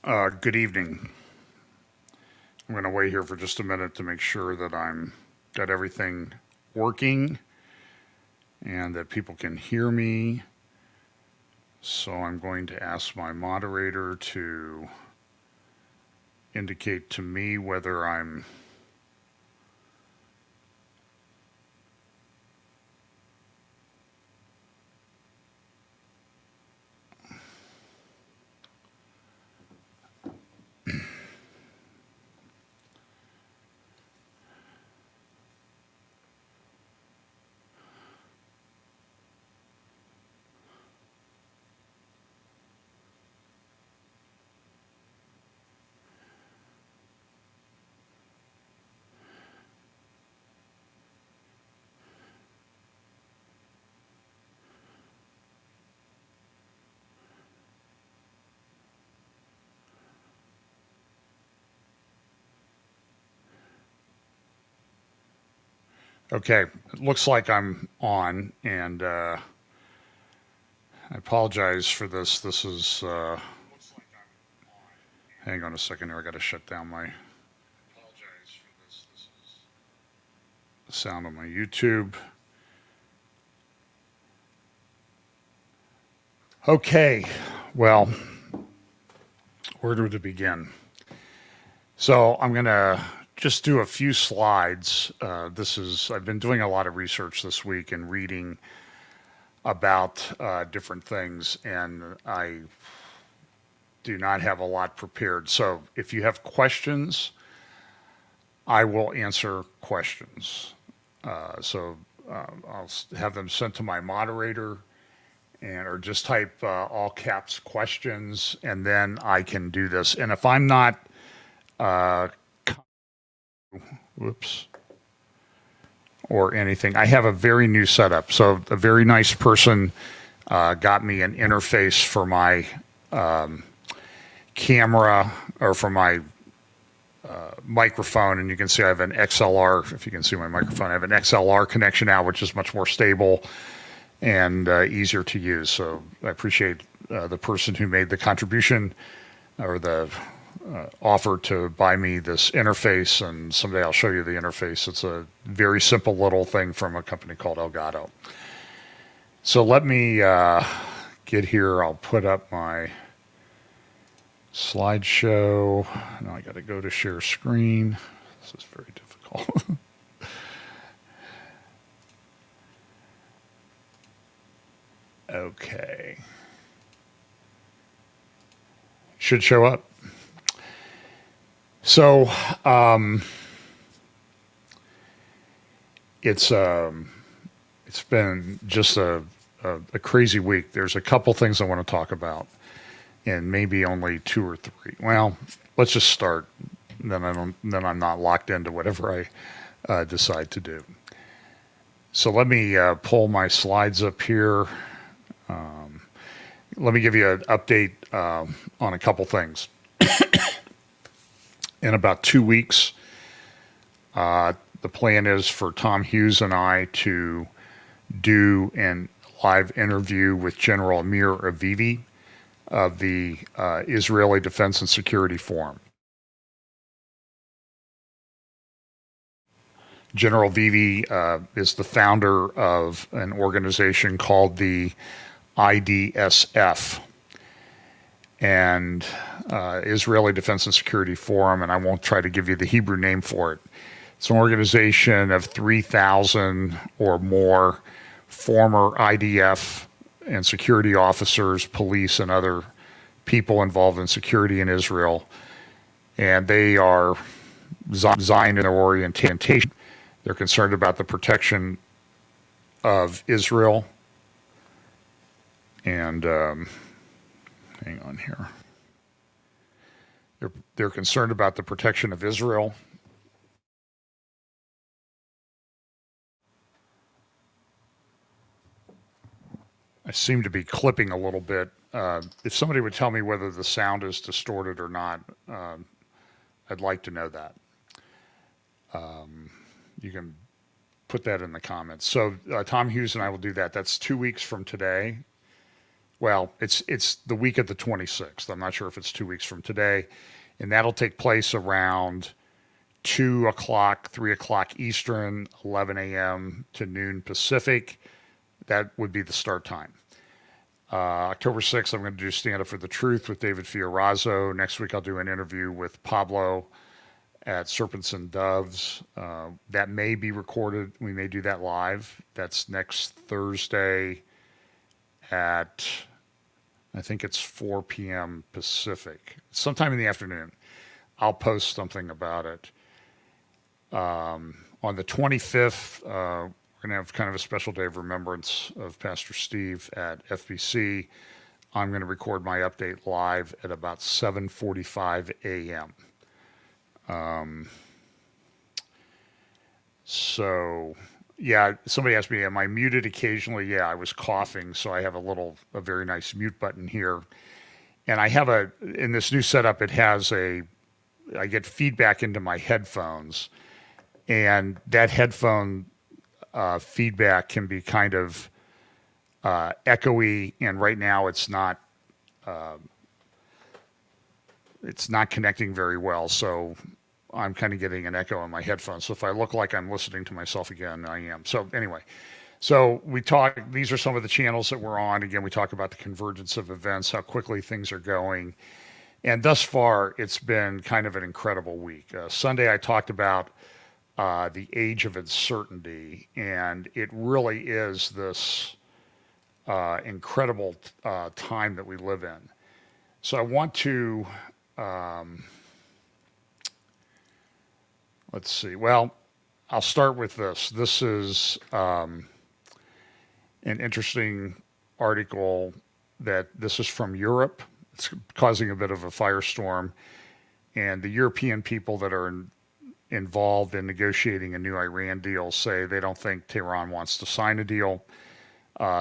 Good evening. I'm going to wait here for just a minute to make sure that I'm got everything working and that people can hear me. So I'm going to ask my moderator to indicate to me whether I'm okay. It looks like I'm on, and I apologize for this. This is hang on a second here. I got to shut down my sound on my YouTube. Okay, well, where to begin? So I'm going to just do a few slides. I've been doing a lot of research this week and reading about different things, and I do not have a lot prepared. So if you have questions, I will answer questions. I'll have them sent to my moderator, or just type all caps questions, and then I can do this. And if I'm not, whoops, or anything, I have a very new setup. So a very nice person got me an interface for my camera, or for my microphone, and you can see I have an XLR. If you can see my microphone, I have an XLR connection now, which is much more stable and easier to use. So I appreciate the person who made the contribution, or the offer to buy me this interface, and someday I'll show you the interface. It's a very simple little thing from a company called Elgato. So let me get here. I'll put up my slideshow. Now I got to go to share screen. This is very difficult. Okay. Should show up. So it's been just a crazy week. There's a couple things I want to talk about, and maybe only two or three. Well, let's just start. Then I'm not locked into whatever I decide to do. So let me pull my slides up here. Let me give you an update on a couple things. In about 2 weeks, the plan is for Tom Hughes and I to do a live interview with General Amir Avivi of the Israeli Defense and Security Forum. General Avivi is the founder of an organization called the IDSF, and Israeli Defense and Security Forum, and I won't try to give you the Hebrew name for it. It's an organization of 3,000 or more former IDF and security officers, police, and other people involved in security in Israel. And they are Zion in their orientation. They're concerned about the protection of Israel. And hang on here. They're concerned about the protection of Israel. I seem to be clipping a little bit. If somebody would tell me whether the sound is distorted or not, I'd like to know that. You can put that in the comments. So Tom Hughes and I will do that. That's 2 weeks from today. well, it's the week of the 26th. I'm not sure if it's 2 weeks from today, and that'll take place around 2 o'clock, 3 o'clock Eastern, 11 a.m. to noon Pacific. That would be the start time. October 6th, I'm going to do Stand Up for the Truth with David Fiorazo. Next week, I'll do an interview with Pablo at Serpents and Doves. That may be recorded. We may do that live. That's next Thursday at, I think it's 4 p.m. Pacific, sometime in the afternoon. I'll post something about it. On the 25th, we're going to have kind of a special day of remembrance of Pastor Steve at FBC. I'm going to record my update live at about 7:45 a.m. So, yeah, somebody asked me, am I muted occasionally? Yeah, I was coughing, so I have a very nice mute button here. And I have in this new setup, I get feedback into my headphones, and that headphone feedback can be kind of echoey, and right now it's not connecting very well, so I'm kind of getting an echo in my headphones. So if I look like I'm listening to myself again, I am. So anyway, these are some of the channels that we're on. Again, we talk about the convergence of events, how quickly things are going. And thus far, it's been kind of an incredible week. Sunday, I talked about the age of uncertainty, and it really is this incredible time that we live in. So I want to, let's see. Well, I'll start with this. This is an interesting article this is from Europe. It's causing a bit of a firestorm, and the European people that are involved in negotiating a new Iran deal say they don't think Tehran wants to sign a deal.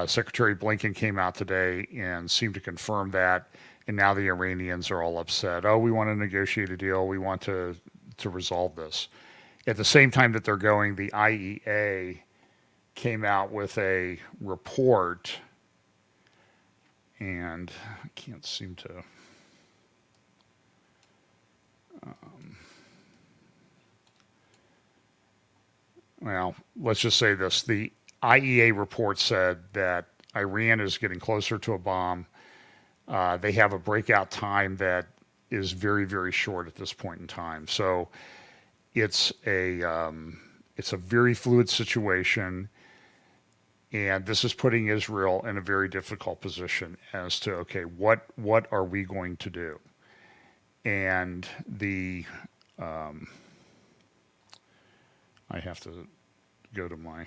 Secretary Blinken came out today and seemed to confirm that, and now the Iranians are all upset. Oh, we want to negotiate a deal. We want to resolve this. At the same time that they're going, the IEA came out with a report, and I can't seem to... well, let's just say this. The IEA report said that Iran is getting closer to a bomb. They have a breakout time that is very, very short at this point in time. So it's a very fluid situation, and this is putting Israel in a very difficult position as to, okay, what are we going to do? And I have to go to I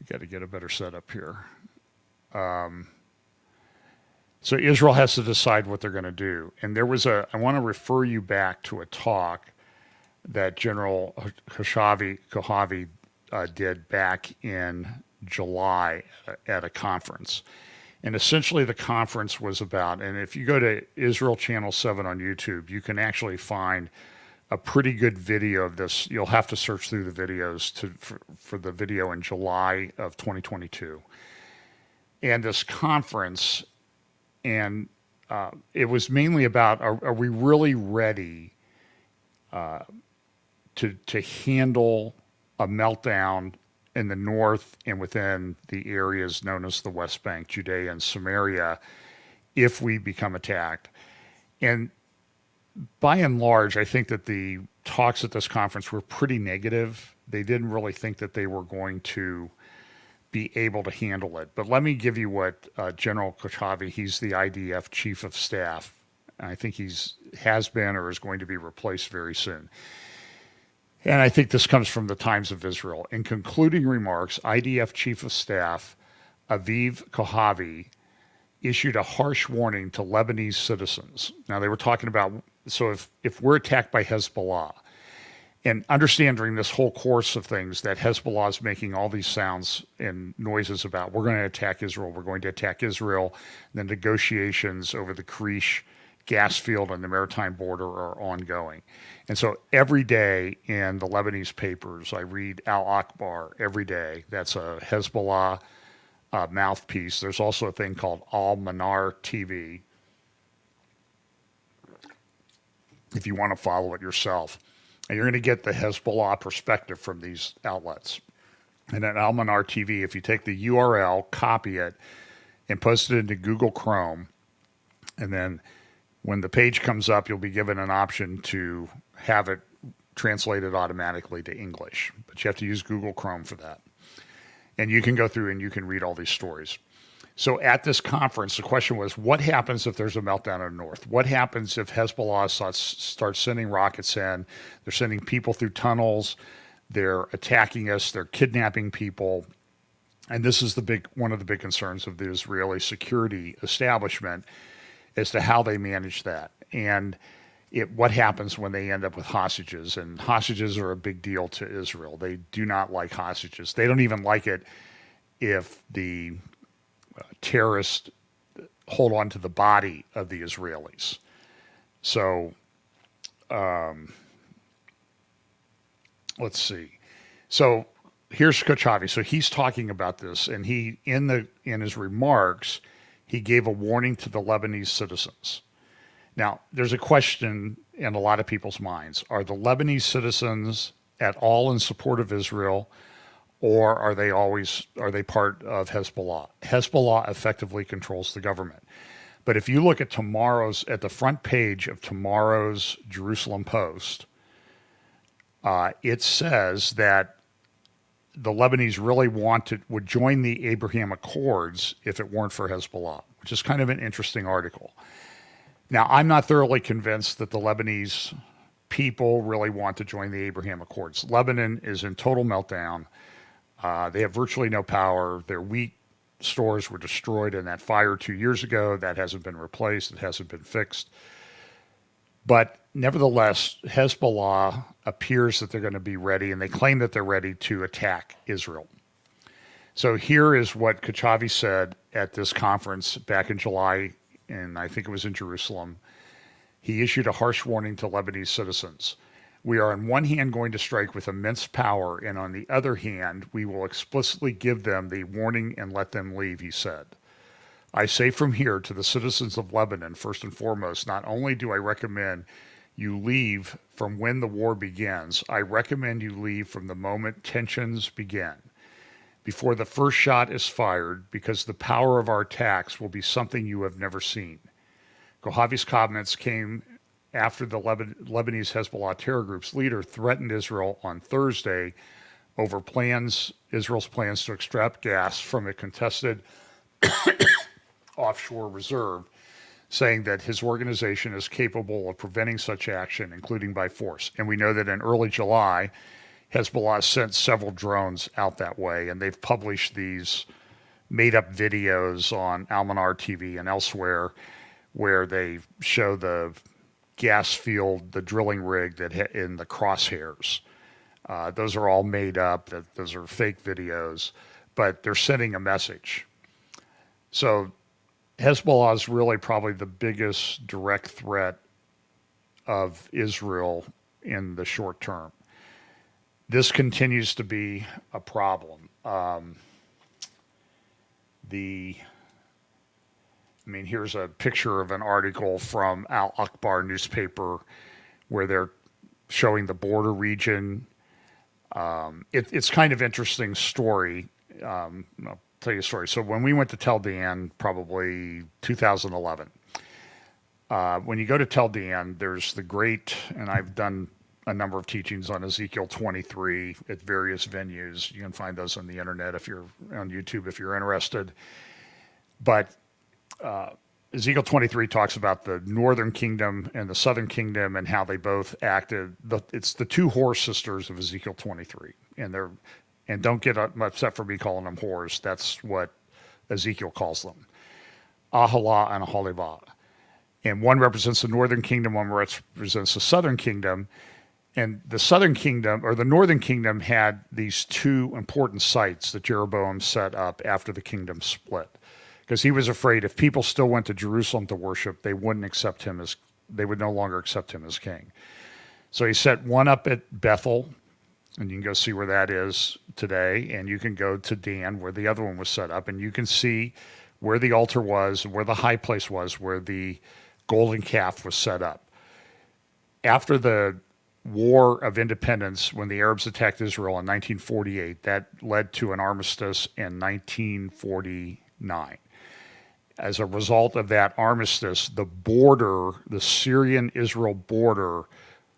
got to get a better setup here. So Israel has to decide what they're going to do. And I want to refer you back to a talk that General Kohavi did back in July at a conference. And essentially the conference was about, and if you go to Israel Channel 7 on YouTube, you can actually find a pretty good video of this. You'll have to search through the videos for the video in July of 2022. And this conference, and it was mainly about, are we really ready to handle a meltdown in the north and within the areas known as the West Bank, Judea and Samaria, if we become attacked? And by and large, I think that the talks at this conference were pretty negative. They didn't really think that they were going to be able to handle it. But let me give you what General Kochavi, he's the IDF chief of staff. I think has been or is going to be replaced very soon. And I think this comes from the Times of Israel. In concluding remarks, IDF chief of staff Aviv Kohavi issued a harsh warning to Lebanese citizens. Now, they were talking about, so if we're attacked by Hezbollah, and understand during this whole course of things that Hezbollah is making all these sounds and noises about, we're going to attack Israel, we're going to attack Israel. The negotiations over the Karish gas field on the maritime border are ongoing. And so every day in the Lebanese papers, I read Al Akbar every day. That's a Hezbollah mouthpiece. There's also a thing called Al-Manar TV, if you want to follow it yourself. And you're going to get the Hezbollah perspective from these outlets. And at Al-Manar TV, if you take the URL, copy it, and post it into Google Chrome, and then when the page comes up, you'll be given an option to have it translated automatically to English. But you have to use Google Chrome for that. And you can go through and you can read all these stories. So at this conference, the question was, what happens if there's a meltdown in the north? What happens if Hezbollah starts sending rockets in? They're sending people through tunnels. They're attacking us. They're kidnapping people. And this is one of the big concerns of the Israeli security establishment as to how they manage that. And what happens when they end up with hostages. And hostages are a big deal to Israel. They do not like hostages. They don't even like it if the terrorists hold on to the body of the Israelis. So let's see. So here's Kochavi. So he's talking about this, and he in his remarks, he gave a warning to the Lebanese citizens. Now, there's a question in a lot of people's minds. Are the Lebanese citizens at all in support of Israel, or are they part of Hezbollah? Hezbollah effectively controls the government. But if you look at the front page of tomorrow's Jerusalem Post, it says that the Lebanese really would join the Abraham Accords if it weren't for Hezbollah, which is kind of an interesting article. Now, I'm not thoroughly convinced that the Lebanese people really want to join the Abraham Accords. Lebanon is in total meltdown. They have virtually no power. Their wheat stores were destroyed in that fire 2 years ago. That hasn't been replaced. It hasn't been fixed. But nevertheless, Hezbollah appears that they're going to be ready, and they claim that they're ready to attack Israel. So here is what Kochavi said at this conference back in July, and I think it was in Jerusalem. He issued a harsh warning to Lebanese citizens. We are on one hand going to strike with immense power, and on the other hand, we will explicitly give them the warning and let them leave, he said. I say from here to the citizens of Lebanon, first and foremost, not only do I recommend you leave from when the war begins, I recommend you leave from the moment tensions begin, before the first shot is fired, because the power of our attacks will be something you have never seen. Kochavi's comments came after the Lebanese Hezbollah terror group's leader threatened Israel on Thursday over Israel's plans to extract gas from a contested offshore reserve, saying that his organization is capable of preventing such action, including by force. And we know that in early July, Hezbollah sent several drones out that way, and they've published these made-up videos on Al-Manar TV and elsewhere where they show the gas field, the drilling rig that in the crosshairs. Those are all made up. Those are fake videos, but they're sending a message. So Hezbollah is really probably the biggest direct threat of Israel in the short term. This continues to be a problem. Here's a picture of an article from Al Akhbar newspaper where they're showing the border region. It's kind of interesting story. I'll tell you a story. So when we went to Tel Dan, probably 2011, when you go to Tel Dan, there's the great, and I've done a number of teachings on Ezekiel 23 at various venues. You can find those on the internet if you're on YouTube, if you're interested. But Ezekiel 23 talks about the northern kingdom and the southern kingdom and how they both acted. It's the two whore sisters of Ezekiel 23, and don't get upset for me calling them whores. That's what Ezekiel calls them, Ahalah and Aholibah. And one represents the northern kingdom, one represents the southern kingdom. And the southern kingdom, or the northern kingdom, had these two important sites that Jeroboam set up after the kingdom split, because he was afraid if people still went to Jerusalem to worship, they would no longer accept him as king. So he set one up at Bethel, and you can go see where that is today, and you can go to Dan, where the other one was set up, and you can see where the altar was, where the high place was, where the golden calf was set up. After the War of Independence, when the Arabs attacked Israel in 1948, that led to an armistice in 1949. As a result of that armistice, the border, the Syrian-Israel border,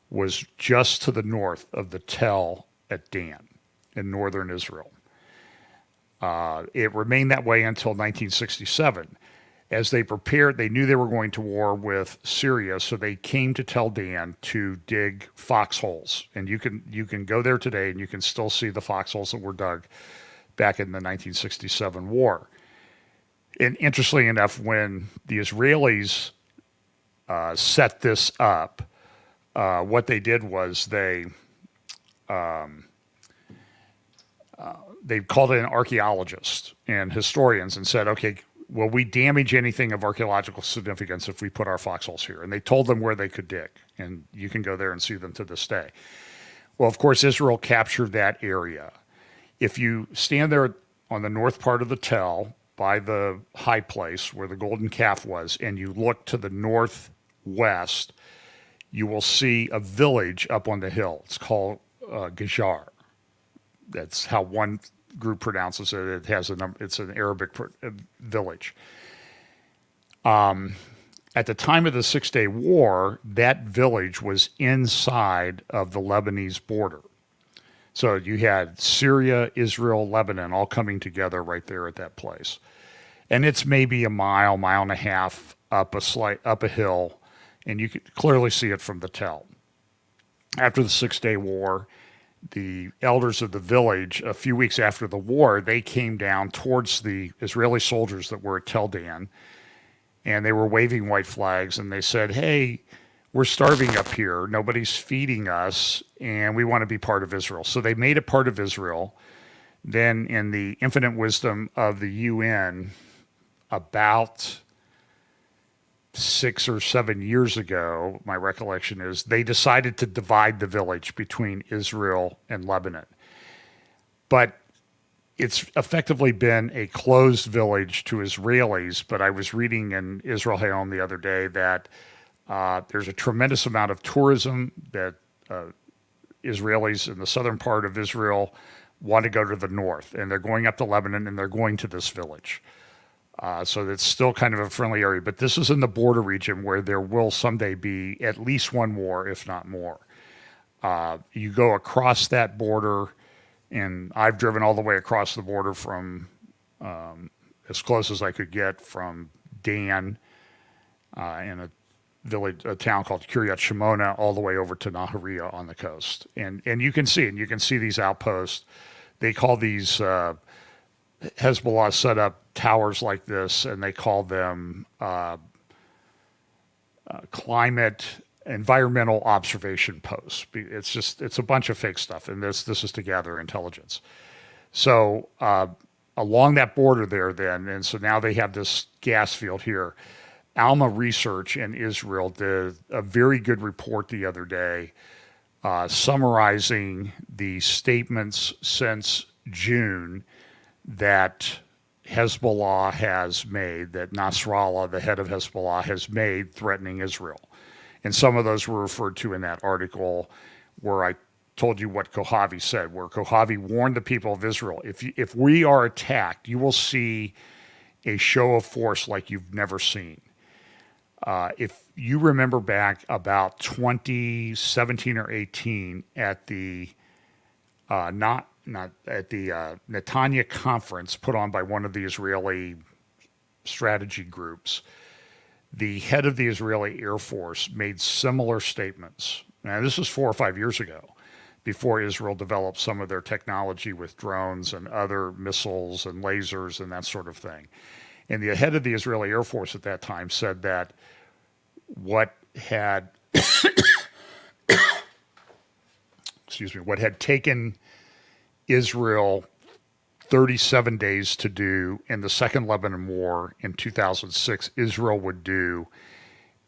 was just to the north of the Tel at Dan in northern Israel. It remained that way until 1967. As they prepared, they knew they were going to war with Syria, so they came to Tel Dan to dig foxholes. And you can go there today, and you can still see the foxholes that were dug back in the 1967 war. And interestingly enough, when the Israelis set this up, what they did was they called in archaeologists and historians and said, okay, will we damage anything of archaeological significance if we put our foxholes here? And they told them where they could dig, and you can go there and see them to this day. Well, of course, Israel captured that area. If you stand there on the north part of the Tel by the high place where the golden calf was, and you look to the northwest, you will see a village up on the hill. It's called Gejar. That's how one group pronounces it. It has a number. It's an Arabic village. At the time of the 6-Day War, that village was inside of the Lebanese border. So you had Syria, Israel, Lebanon all coming together right there at that place. And it's maybe a mile, mile and a half up a hill, and you could clearly see it from the Tel. After the 6-Day War, the elders of the village, a few weeks after the war, they came down towards the Israeli soldiers that were at Tel Dan, and they were waving white flags, and they said, hey, we're starving up here. Nobody's feeding us, and we want to be part of Israel. So they made it part of Israel. Then, in the infinite wisdom of the UN, about 6 or 7 years ago, my recollection is, they decided to divide the village between Israel and Lebanon. But it's effectively been a closed village to Israelis. But I was reading in Israel Hayom the other day that there's a tremendous amount of tourism, that Israelis in the southern part of Israel want to go to the north, and they're going up to Lebanon, and they're going to this village. So it's still kind of a friendly area, but this is in the border region where there will someday be at least one war, if not more. You go across that border, and I've driven all the way across the border from as close as I could get from Dan in a town called Kiryat Shimona, all the way over to Nahariya on the coast. And you can see these outposts. They call these Hezbollah set up towers like this, and they call them environmental observation posts. It's a bunch of fake stuff, and this is to gather intelligence. So along that border there then, and so now they have this gas field here. Alma Research in Israel did a very good report the other day summarizing the statements since June that Hezbollah has made, that Nasrallah, the head of Hezbollah, has made threatening Israel. And some of those were referred to in that article where I told you what Kohavi said, where Kohavi warned the people of Israel, if we are attacked, you will see a show of force like you've never seen. If you remember back about 2017 or 18 at the not at the Netanya conference put on by one of the Israeli strategy groups, the head of the Israeli Air Force made similar statements. Now, this was 4 or 5 years ago, before Israel developed some of their technology with drones and other missiles and lasers and that sort of thing. And the head of the Israeli Air Force at that time said that what had what had taken Israel 37 days to do in the Second Lebanon War in 2006, Israel would do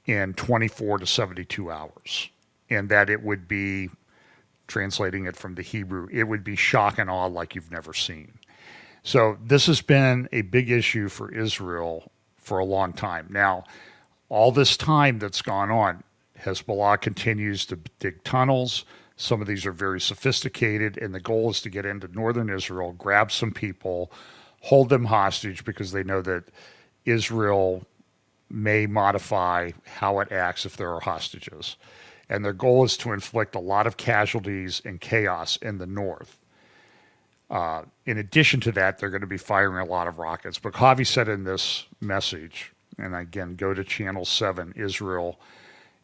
in 24 to 72 hours. And that it would be translating it from the Hebrew, it would be shock and awe like you've never seen. So this has been a big issue for Israel for a long time. Now, all this time that's gone on, Hezbollah continues to dig tunnels. Some of these are very sophisticated, and the goal is to get into northern Israel, grab some people, hold them hostage because they know that Israel may modify how it acts if there are hostages. And their goal is to inflict a lot of casualties and chaos in the north. In addition to that, they're going to be firing a lot of rockets. But Kavi said in this message, and again, go to Channel 7, Israel,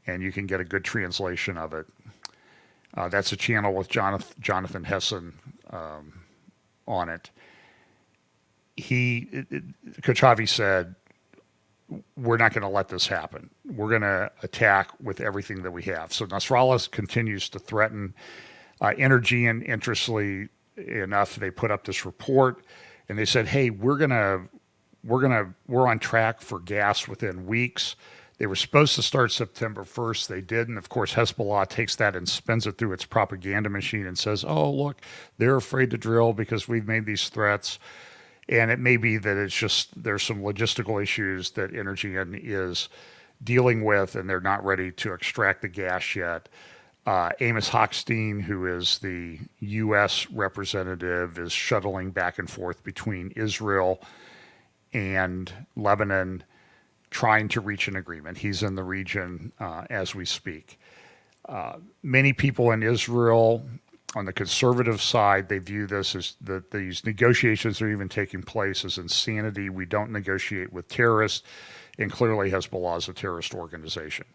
and you can get a good translation of it. That's a channel with Jonathan Hessen on it. Kachavi said, we're not going to let this happen. We're going to attack with everything that we have. So Nasrallah continues to threaten. Energy, and interestingly enough, they put up this report and they said, hey, we're on track for gas within weeks. They were supposed to start September 1st. They didn't. Of course, Hezbollah takes that and spins it through its propaganda machine and says, oh, look, they're afraid to drill because we've made these threats. And it may be that it's just there's some logistical issues that Energean is dealing with, and they're not ready to extract the gas yet. Amos Hochstein, who is the U.S. representative, is shuttling back and forth between Israel and Lebanon, trying to reach an agreement. He's in the region as we speak. Many people in Israel, on the conservative side, they view this as that these negotiations are even taking place as insanity. We don't negotiate with terrorists, and clearly Hezbollah is a terrorist organization.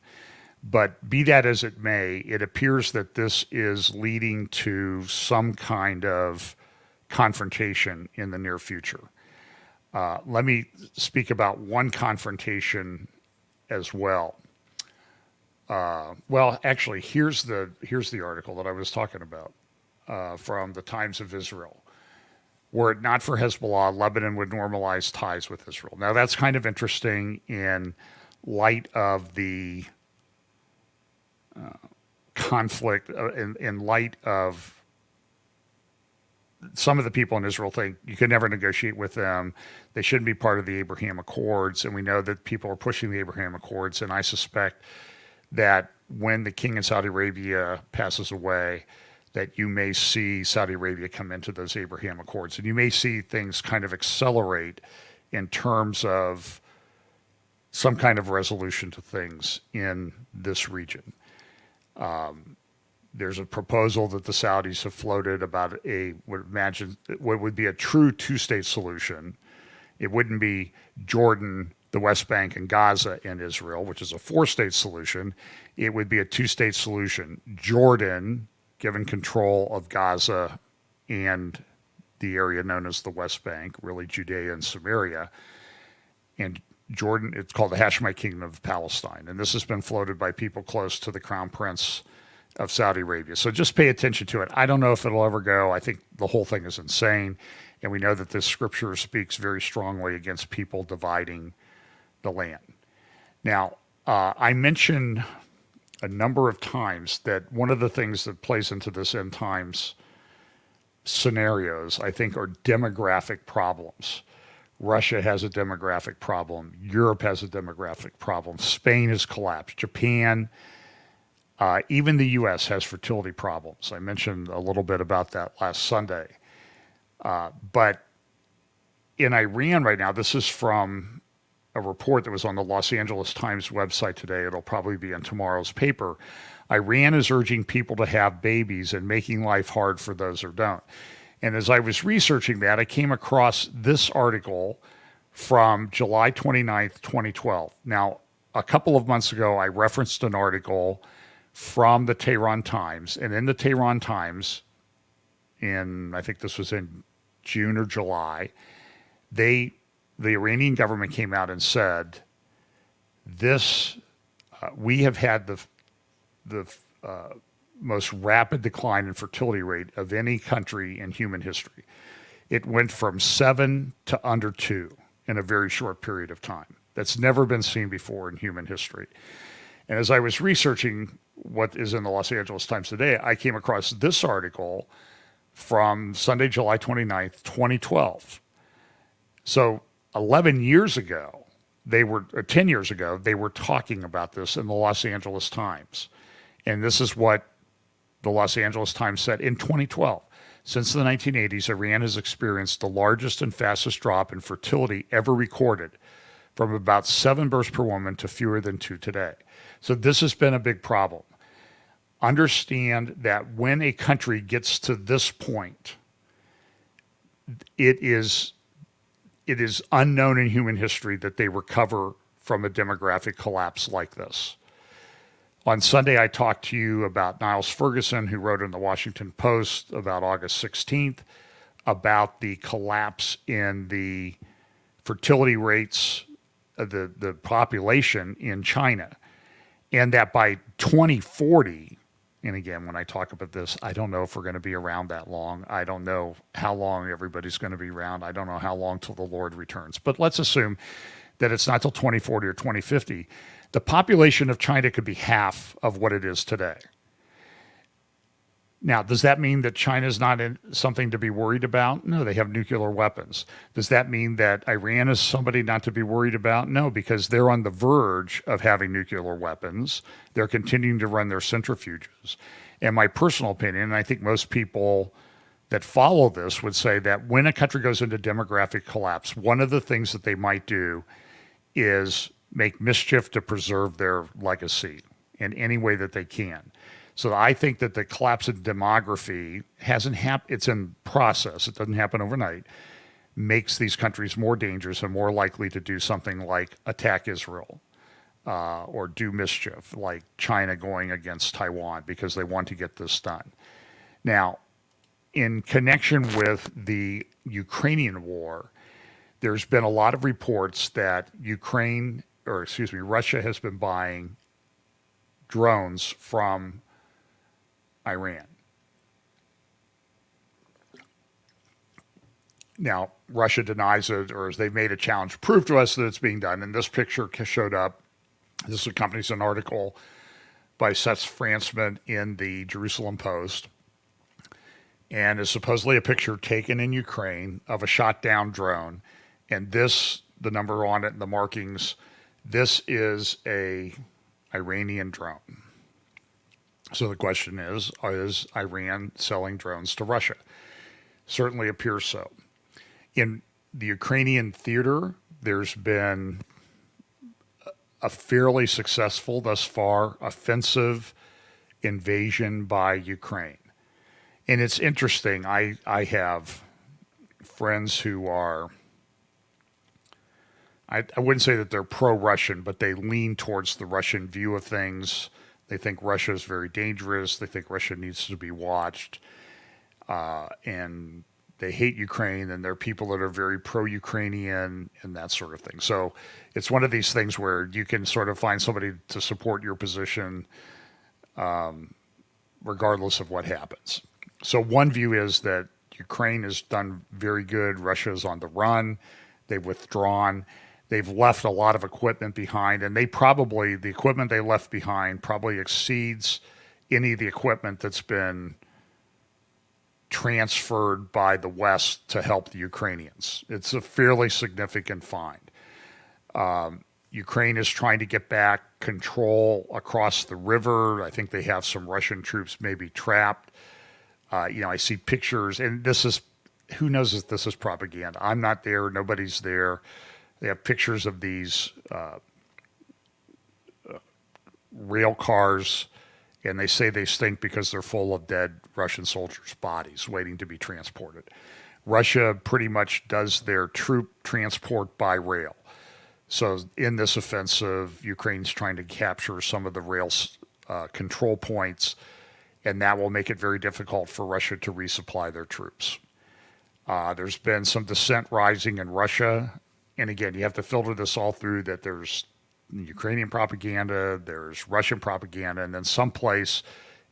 But be that as it may, it appears that this is leading to some kind of confrontation in the near future. Let me speak about one confrontation as well. Well, actually, here's the article that I was talking about from the Times of Israel. Were it not for Hezbollah, Lebanon would normalize ties with Israel. Now, that's kind of interesting in light of the conflict, in light of some of the people in Israel think you could never negotiate with them. They shouldn't be part of the Abraham Accords. And we know that people are pushing the Abraham Accords. And I suspect that when the king in Saudi Arabia passes away, that you may see Saudi Arabia come into those Abraham Accords. And you may see things kind of accelerate in terms of some kind of resolution to things in this region. There's a proposal that the Saudis have floated about what would be a true two-state solution. It wouldn't be Jordan, the West Bank, and Gaza and Israel, which is a four-state solution. It would be a two-state solution. Jordan, given control of Gaza and the area known as the West Bank, really Judea and Samaria, and Jordan, it's called the Hashemite Kingdom of Palestine. And this has been floated by people close to the Crown Prince of Saudi Arabia. So just pay attention to it. I don't know if it'll ever go. I think the whole thing is insane. And we know that this scripture speaks very strongly against people dividing the land. Now, I mentioned a number of times that one of the things that plays into this end times scenarios, I think, are demographic problems. Russia has a demographic problem. Europe has a demographic problem. Spain has collapsed. Japan, even the U.S. has fertility problems. I mentioned a little bit about that last Sunday. But in Iran right now, this is from a report that was on the Los Angeles Times website today. It'll probably be in tomorrow's paper. Iran is urging people to have babies and making life hard for those who don't. And as I was researching that, I came across this article from July 29th, 2012. Now, a couple of months ago, I referenced an article from the Tehran Times. And in the Tehran Times, I think this was in June or July, the Iranian government came out and said, we have had the most rapid decline in fertility rate of any country in human history. It went from 7 to under 2 in a very short period of time. That's never been seen before in human history. And as I was researching what is in the Los Angeles Times today, I came across this article from Sunday, July 29th, 2012. So 11 years ago, 10 years ago, they were talking about this in the Los Angeles Times. And this is what the Los Angeles Times said in 2012. Since the 1980s, Iran has experienced the largest and fastest drop in fertility ever recorded, from about 7 births per woman to fewer than 2 today. So this has been a big problem. Understand that when a country gets to this point, it is unknown in human history that they recover from a demographic collapse like this. On Sunday, I talked to you about Niles Ferguson, who wrote in the Washington Post about August 16th about the collapse in the fertility rates of the population in China. And that by 2040, and again, when I talk about this, I don't know if we're going to be around that long. I don't know how long everybody's going to be around. I don't know how long till the Lord returns. But let's assume that it's not till 2040 or 2050. The population of China could be half of what it is today. Now, does that mean that China's not something to be worried about? No, they have nuclear weapons. Does that mean that Iran is somebody not to be worried about? No, because they're on the verge of having nuclear weapons. They're continuing to run their centrifuges. And my personal opinion, and I think most people that follow this would say that when a country goes into demographic collapse, one of the things that they might do is make mischief to preserve their legacy in any way that they can. So I think that the collapse in demography hasn't happened. It's in process. It doesn't happen overnight. Makes these countries more dangerous and more likely to do something like attack Israel or do mischief, like China going against Taiwan because they want to get this done. Now, in connection with the Ukrainian war, there's been a lot of reports that Russia has been buying drones from Iran. Now, Russia denies it, or as they've made a challenge, prove to us that it's being done. And this picture showed up. This accompanies an article by Seth Frantzman in the Jerusalem Post, and is supposedly a picture taken in Ukraine of a shot down drone. And this, the number on it and the markings, this is a Iranian drone. So the question is Iran selling drones to Russia? Certainly appears so. In the Ukrainian theater, there's been a fairly successful, thus far, offensive invasion by Ukraine. And it's interesting. I have friends who are, I wouldn't say that they're pro-Russian, but they lean towards the Russian view of things. They think Russia is very dangerous. They think Russia needs to be watched. And they hate Ukraine, and there are people that are very pro-Ukrainian and that sort of thing. So it's one of these things where you can sort of find somebody to support your position regardless of what happens. So one view is that Ukraine has done very good. Russia is on the run. They've withdrawn. They've left a lot of equipment behind, and the equipment they left behind probably exceeds any of the equipment that's been transferred by the West to help the Ukrainians. It's a fairly significant find. Ukraine is trying to get back control across the river. I think they have some Russian troops maybe trapped. I see pictures, and who knows if this is propaganda. I'm not there. Nobody's there. They have pictures of these rail cars, and they say they stink because they're full of dead Russian soldiers' bodies waiting to be transported. Russia pretty much does their troop transport by rail. So in this offensive, Ukraine's trying to capture some of the rail control points, and that will make it very difficult for Russia to resupply their troops. There's been some dissent rising in Russia. And again, you have to filter this all through that there's Ukrainian propaganda, there's Russian propaganda, and then someplace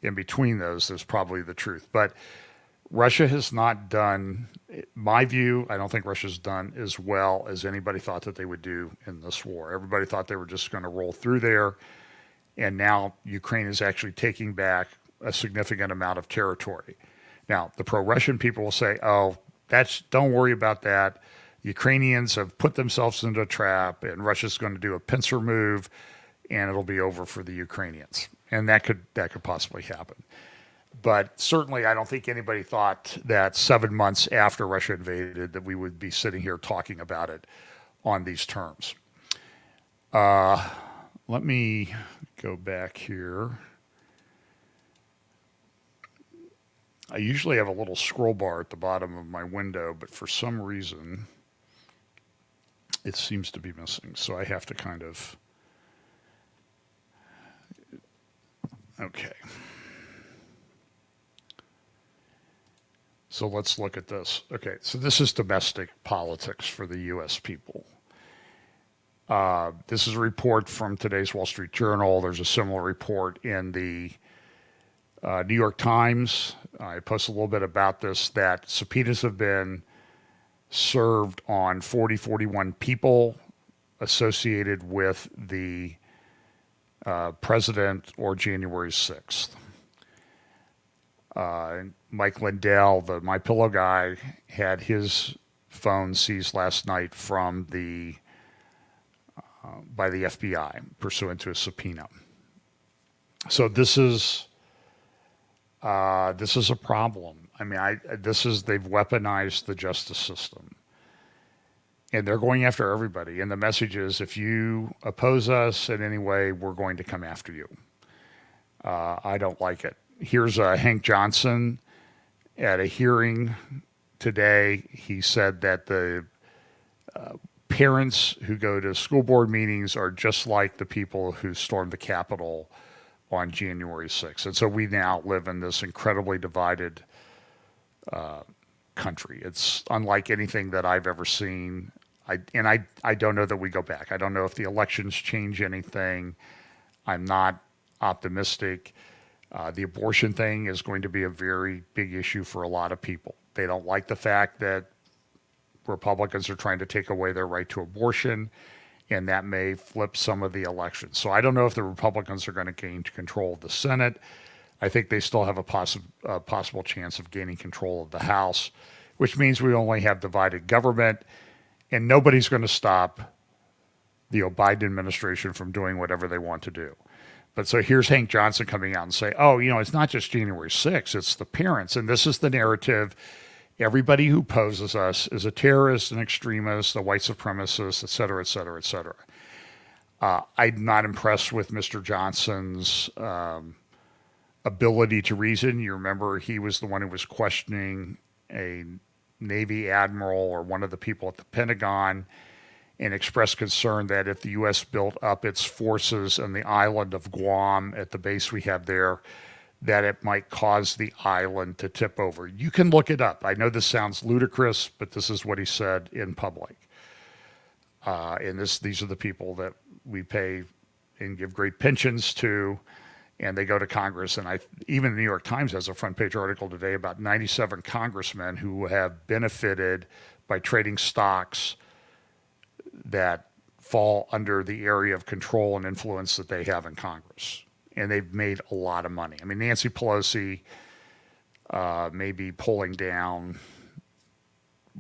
in between those, there's probably the truth. But Russia has not done, my view, I don't think Russia's done as well as anybody thought that they would do in this war. Everybody thought they were just going to roll through there And now Ukraine is actually taking back a significant amount of territory. Now, the pro-Russian people will say, oh, don't worry about that. Ukrainians have put themselves into a trap, and Russia's going to do a pincer move, and it'll be over for the Ukrainians. And that could possibly happen. But certainly, I don't think anybody thought that 7 months after Russia invaded that we would be sitting here talking about it on these terms. Let me go back here. I usually have a little scroll bar at the bottom of my window, but for some reason, it seems to be missing. So I have to kind of... Okay. So let's look at this. Okay, so this is domestic politics for the U.S. people. This is a report from today's Wall Street Journal. There's a similar report in the New York Times. I posted a little bit about this, that subpoenas have been served on 41 people associated with the president or January 6th. Mike Lindell, the My Pillow guy, had his phone seized last night from by the FBI pursuant to a subpoena. So this is a problem. I mean, they've weaponized the justice system, and they're going after everybody. And the message is, if you oppose us in any way, we're going to come after you. I don't like it. Here's Hank Johnson at a hearing today. He said that the parents who go to school board meetings are just like the people who stormed the Capitol on January 6th. And so we now live in this incredibly divided country. It's unlike anything that I've ever seen. I don't know that we go back. I don't know if the elections change anything. I'm not optimistic. The abortion thing is going to be a very big issue for a lot of people. They don't like the fact that Republicans are trying to take away their right to abortion, and that may flip some of the elections. So I don't know if the Republicans are going to gain control of the Senate. I think they still have a possible chance of gaining control of the House, which means we only have divided government, and nobody's going to stop the Biden administration from doing whatever they want to do. But so here's Hank Johnson coming out and say, oh, it's not just January 6th, it's the parents. And this is the narrative. Everybody who opposes us is a terrorist, an extremist, a white supremacist, et cetera, et cetera, et cetera. I'm not impressed with Mr. Johnson's ability to reason. You remember he was the one who was questioning a Navy admiral or one of the people at the Pentagon and expressed concern that if the U.S. built up its forces on the island of Guam at the base we have there, that it might cause the island to tip over. You can look it up. I know this sounds ludicrous, but this is what he said in public. And these are the people that we pay and give great pensions to, and they go to Congress. And even the New York Times has a front page article today about 97 congressmen who have benefited by trading stocks that fall under the area of control and influence that they have in Congress. And they've made a lot of money. I mean, Nancy Pelosi may be pulling down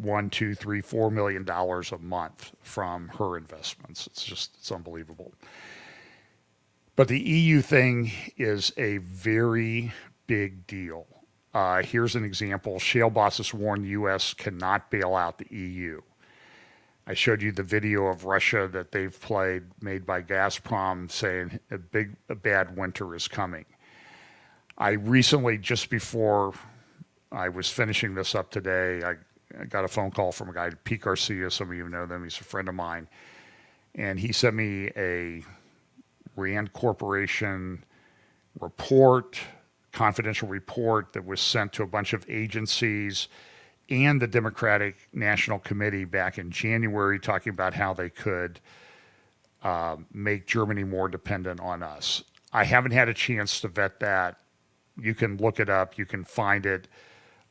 $1, $2, $3, $4 million a month from her investments. It's unbelievable. But the EU thing is a very big deal. Here's an example. Shale bosses warn U.S. cannot bail out the EU. I showed you the video of Russia that they've made by Gazprom, saying a bad winter is coming. I recently, just before I was finishing this up today, I got a phone call from a guy, Pete Garcia. Some of you know them. He's a friend of mine. And he sent me a Rand Corporation report, confidential report that was sent to a bunch of agencies and the Democratic National Committee back in January, talking about how they could make Germany more dependent on us. I haven't had a chance to vet that. You can look it up. You can find it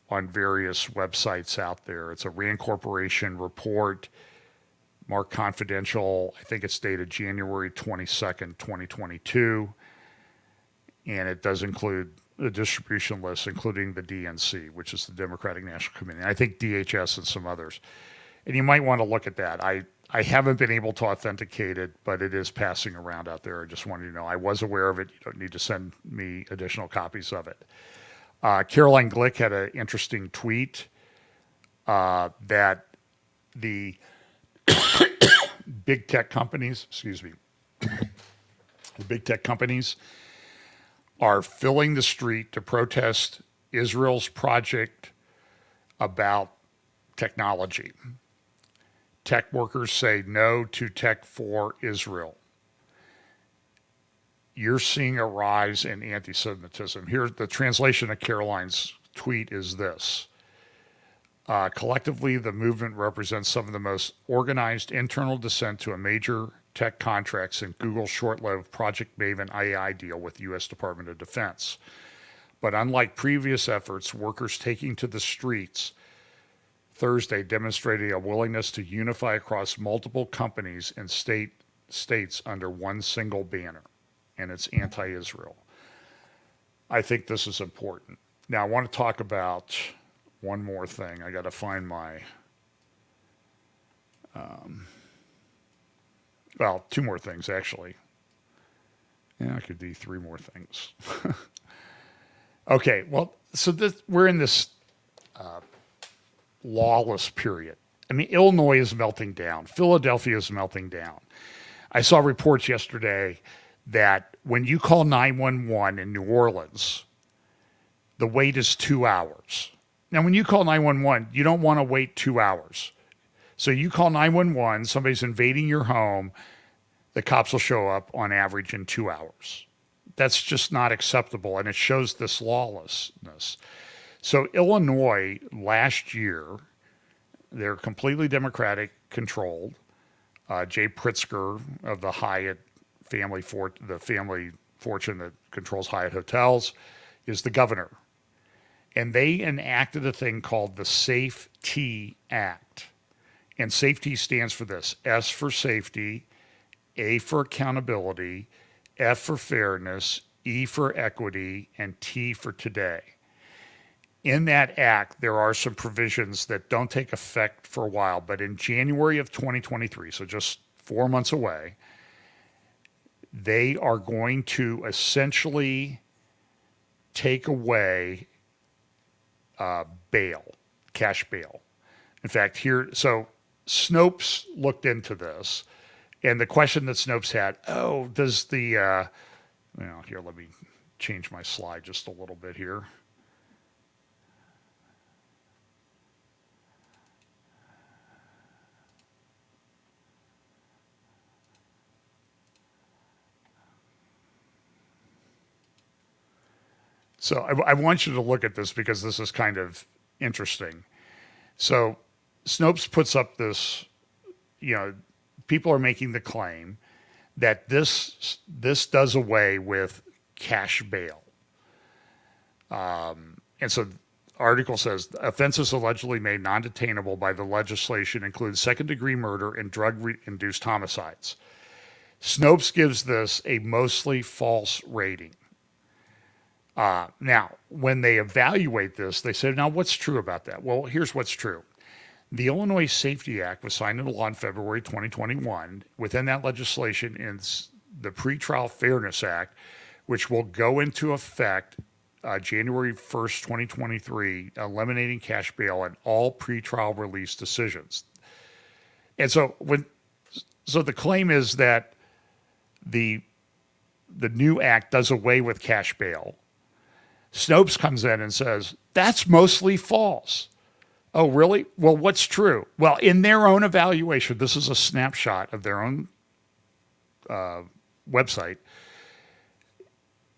on various websites out there. It's a Rand Corporation report, marked confidential. I think it's dated January 22nd, 2022. and it does include the distribution list, including the DNC, which is the Democratic National Committee. I think DHS and some others. And you might want to look at that. I haven't been able to authenticate it, but it is passing around out there. I just wanted you to know I was aware of it. You don't need to send me additional copies of it. Caroline Glick had an interesting tweet that the big tech companies, the big tech companies are filling the street to protest Israel's project about technology. Tech workers say no to tech for Israel. You're seeing a rise in anti-Semitism. Here, the translation of Caroline's tweet is this. Collectively, the movement represents some of the most organized internal dissent to a major tech contracts in Google's short-lived Project Maven AI deal with the U.S. Department of Defense. But unlike previous efforts, workers taking to the streets Thursday demonstrated a willingness to unify across multiple companies and states under one single banner, and it's anti-Israel. I think this is important. Now, I want to talk about one more thing. I got to find my, two more things, actually. Yeah, I could do three more things. Okay, well, so we're in this lawless period. I mean, Illinois is melting down. Philadelphia is melting down. I saw reports yesterday that when you call 911 in New Orleans, the wait is 2 hours. Now, when you call 911, you don't want to wait 2 hours. So you call 911, somebody's invading your home, the cops will show up on average in 2 hours. That's just not acceptable, and it shows this lawlessness. So Illinois last year, they're completely Democratic controlled. Jay Pritzker of the Hyatt family fortune that controls Hyatt hotels is the governor. And they enacted a thing called the SAFE-T Act. And SAFE-T stands for this: S for safety, A for accountability, F for fairness, E for equity, and T for today. In that act, there are some provisions that don't take effect for a while, but in January of 2023, so just 4 months away, they are going to essentially take away bail, cash bail. In fact, so Snopes looked into this, and the question that Snopes had, does the, here, let me change my slide just a little bit here. So I want you to look at this because this is kind of interesting. So Snopes puts up this, people are making the claim that this does away with cash bail. And so the article says offenses allegedly made non-detainable by the legislation include second-degree murder and drug-induced homicides. Snopes gives this a mostly false rating. Now, when they evaluate this, they say, now what's true about that? Well, here's what's true. The Illinois Safety Act was signed into law in February 2021. Within that legislation is the Pretrial Fairness Act, which will go into effect January 1st, 2023, eliminating cash bail and all pretrial release decisions. And so the claim is that the new act does away with cash bail. Snopes comes in and says, that's mostly false. Oh, really? Well, what's true? Well, in their own evaluation, this is a snapshot of their own website.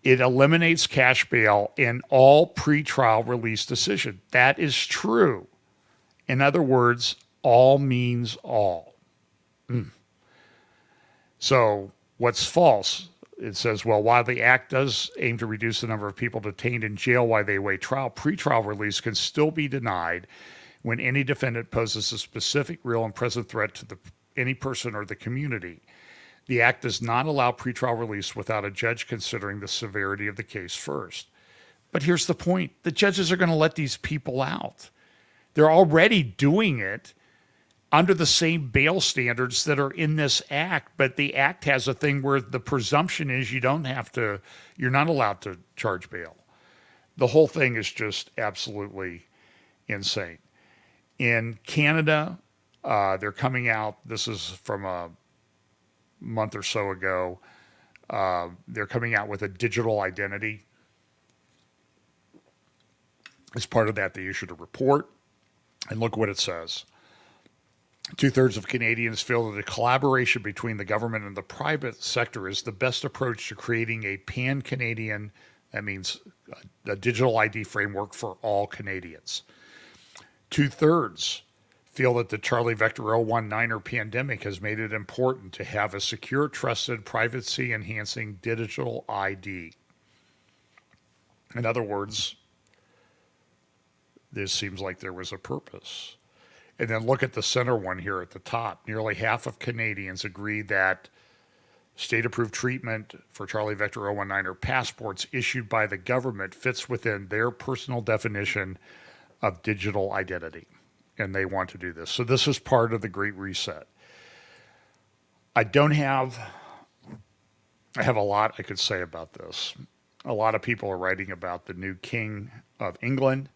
It eliminates cash bail in all pretrial release decision. That is true. In other words, all means all. So what's false? It says, well, while the act does aim to reduce the number of people detained in jail while they await trial, pretrial release can still be denied when any defendant poses a specific, real, and present threat to any person or the community. The act does not allow pretrial release without a judge considering the severity of the case first. But here's the point. The judges are going to let these people out. They're already doing it under the same bail standards that are in this act, but the act has a thing where the presumption is you're not allowed to charge bail. The whole thing is just absolutely insane. In Canada, they're coming out, this is from a month or so ago, they're coming out with a digital identity. As part of that, they issued a report, and look what it says. 2/3 of Canadians feel that a collaboration between the government and the private sector is the best approach to creating a pan-Canadian, that means a digital ID framework for all Canadians. 2/3 feel that the Charlie Vector 019er pandemic has made it important to have a secure, trusted, privacy-enhancing digital ID. In other words, this seems like there was a purpose. And then look at the center one here at the top. Nearly half of Canadians agree that state-approved treatment for Charlie Vector 019er passports issued by the government fits within their personal definition of digital identity. And they want to do this. So this is part of the Great Reset. I have a lot I could say about this. A lot of people are writing about the new King of England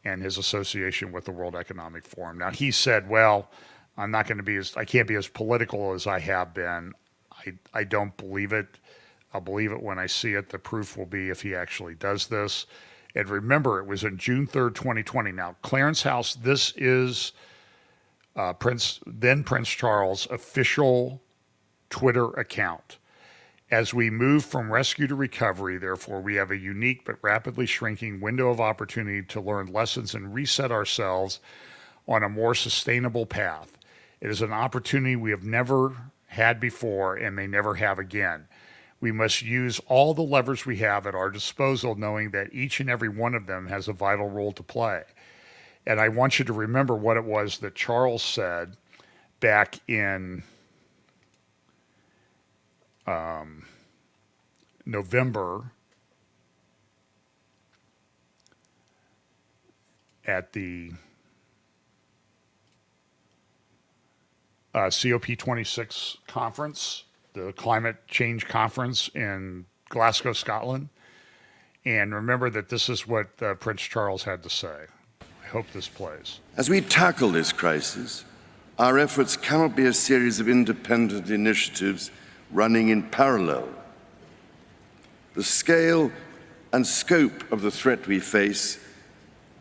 and his association with the World Economic Forum. Now, he said, well, I can't be as political as I have been. I don't believe it. I'll believe it when I see it. The proof will be if he actually does this. And remember, it was on June 3rd, 2020. Now, Clarence House, this is Prince Charles' official Twitter account. As we move from rescue to recovery, therefore, we have a unique but rapidly shrinking window of opportunity to learn lessons and reset ourselves on a more sustainable path. It is an opportunity we have never had before and may never have again. We must use all the levers we have at our disposal, knowing that each and every one of them has a vital role to play. And I want you to remember what it was that Charles said back in November at the COP26 conference, the climate change conference in Glasgow, Scotland. And remember that this is what Prince Charles had to say. I hope this plays. As we tackle this crisis, our efforts cannot be a series of independent initiatives running in parallel. The scale and scope of the threat we face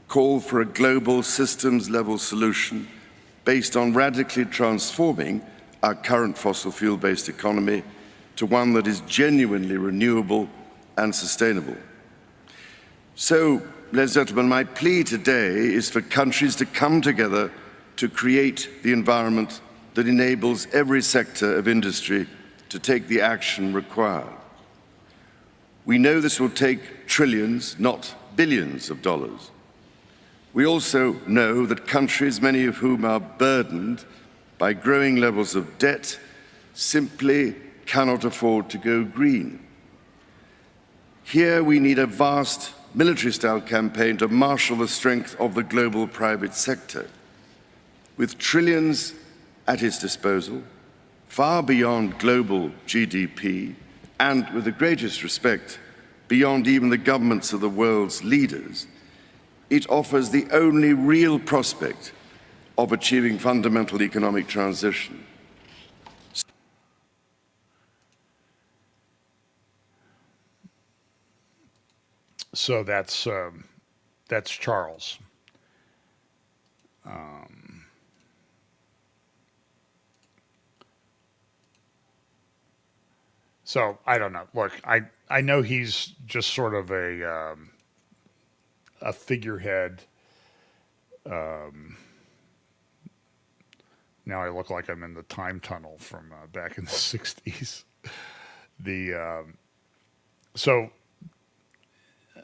call for a global systems-level solution based on radically transforming our current fossil fuel-based economy to one that is genuinely renewable and sustainable. So, ladies and gentlemen, my plea today is for countries to come together to create the environment that enables every sector of industry to take the action required. We know this will take trillions, not billions of dollars. We also know that countries, many of whom are burdened by growing levels of debt, simply cannot afford to go green. Here we need a vast military-style campaign to marshal the strength of the global private sector. With trillions at its disposal, far beyond global GDP, and with the greatest respect, beyond even the governments of the world's leaders, it offers the only real prospect of achieving fundamental economic transition. So that's Charles. So I don't know. Look, I know he's just sort of a figurehead. Now I look like I'm in the time tunnel from back in the 60s. So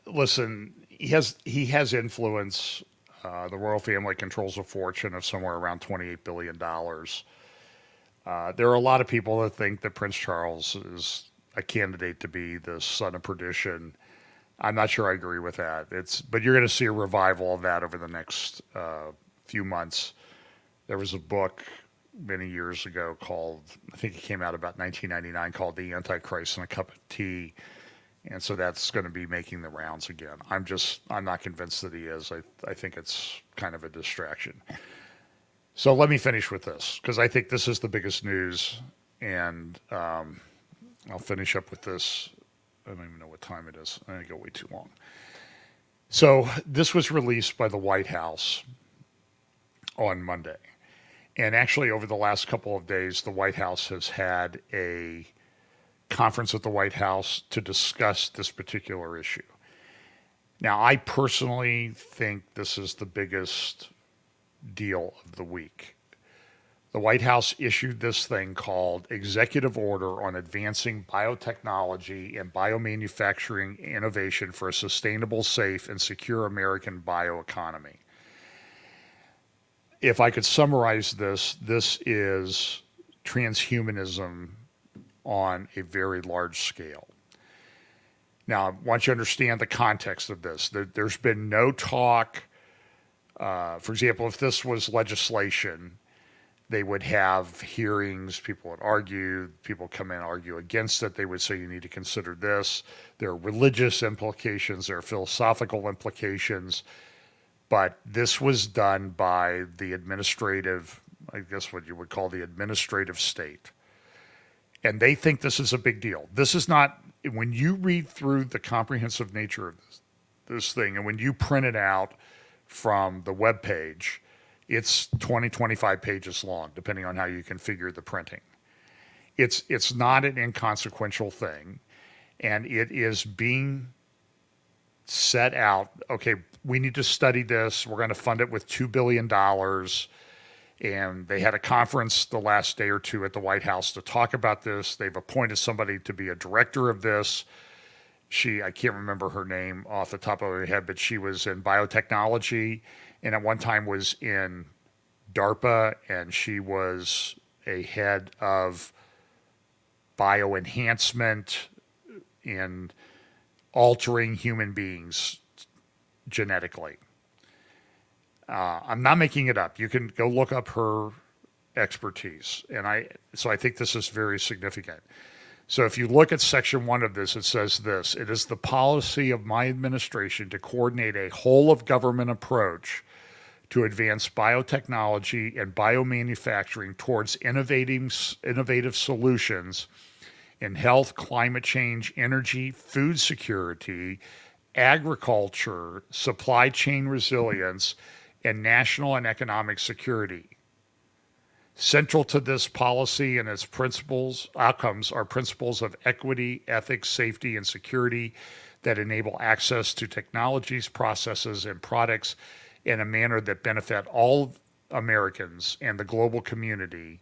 listen, he has influence. The royal family controls a fortune of somewhere around $28 billion. There are a lot of people that think that Prince Charles is a candidate to be the son of perdition. I'm not sure I agree with that. But you're going to see a revival of that over the next few months. There was a book many years ago called, I think it came out about 1999, called "The Antichrist and a Cup of Tea," and so that's going to be making the rounds again. I'm not convinced that he is. I think it's kind of a distraction. So let me finish with this, because I think this is the biggest news, and I'll finish up with this. I don't even know what time it is. I think go way too long. So this was released by the White House on Monday. And actually, over the last couple of days, the White House has had a conference at the White House to discuss this particular issue. Now, I personally think this is the biggest deal of the week. The White House issued this thing called Executive Order on Advancing Biotechnology and Biomanufacturing Innovation for a Sustainable, Safe, and Secure American Bioeconomy. If I could summarize this, this is transhumanism on a very large scale. Now, I want you to understand the context of this. There's been no talk. For example, if this was legislation, they would have hearings, people would argue, people come in and argue against it. They would say you need to consider this. There are religious implications, there are philosophical implications. But this was done by the administrative, I guess what you would call the administrative state. And they think this is a big deal. This is not, when you read through the comprehensive nature of this thing, and when you print it out from the web page, it's 20, 25 pages long, depending on how you configure the printing. It's not an inconsequential thing, and it is being set out, okay, we need to study this. We're going to fund it with $2 billion. And they had a conference the last day or two at the White House to talk about this. They've appointed somebody to be a director of this. I can't remember her name off the top of my head, but she was in biotechnology and at one time was in DARPA, and she was a head of bioenhancement in altering human beings genetically. I'm not making it up. You can go look up her expertise. So I think this is very significant. So if you look at section 1 of this, it says this: it is the policy of my administration to coordinate a whole of government approach to advance biotechnology and biomanufacturing towards innovative solutions in health, climate change, energy, food security, agriculture, supply chain resilience, and national and economic security. Central to this policy and its outcomes are principles of equity, ethics, safety, and security that enable access to technologies, processes, and products in a manner that benefit all Americans and the global community,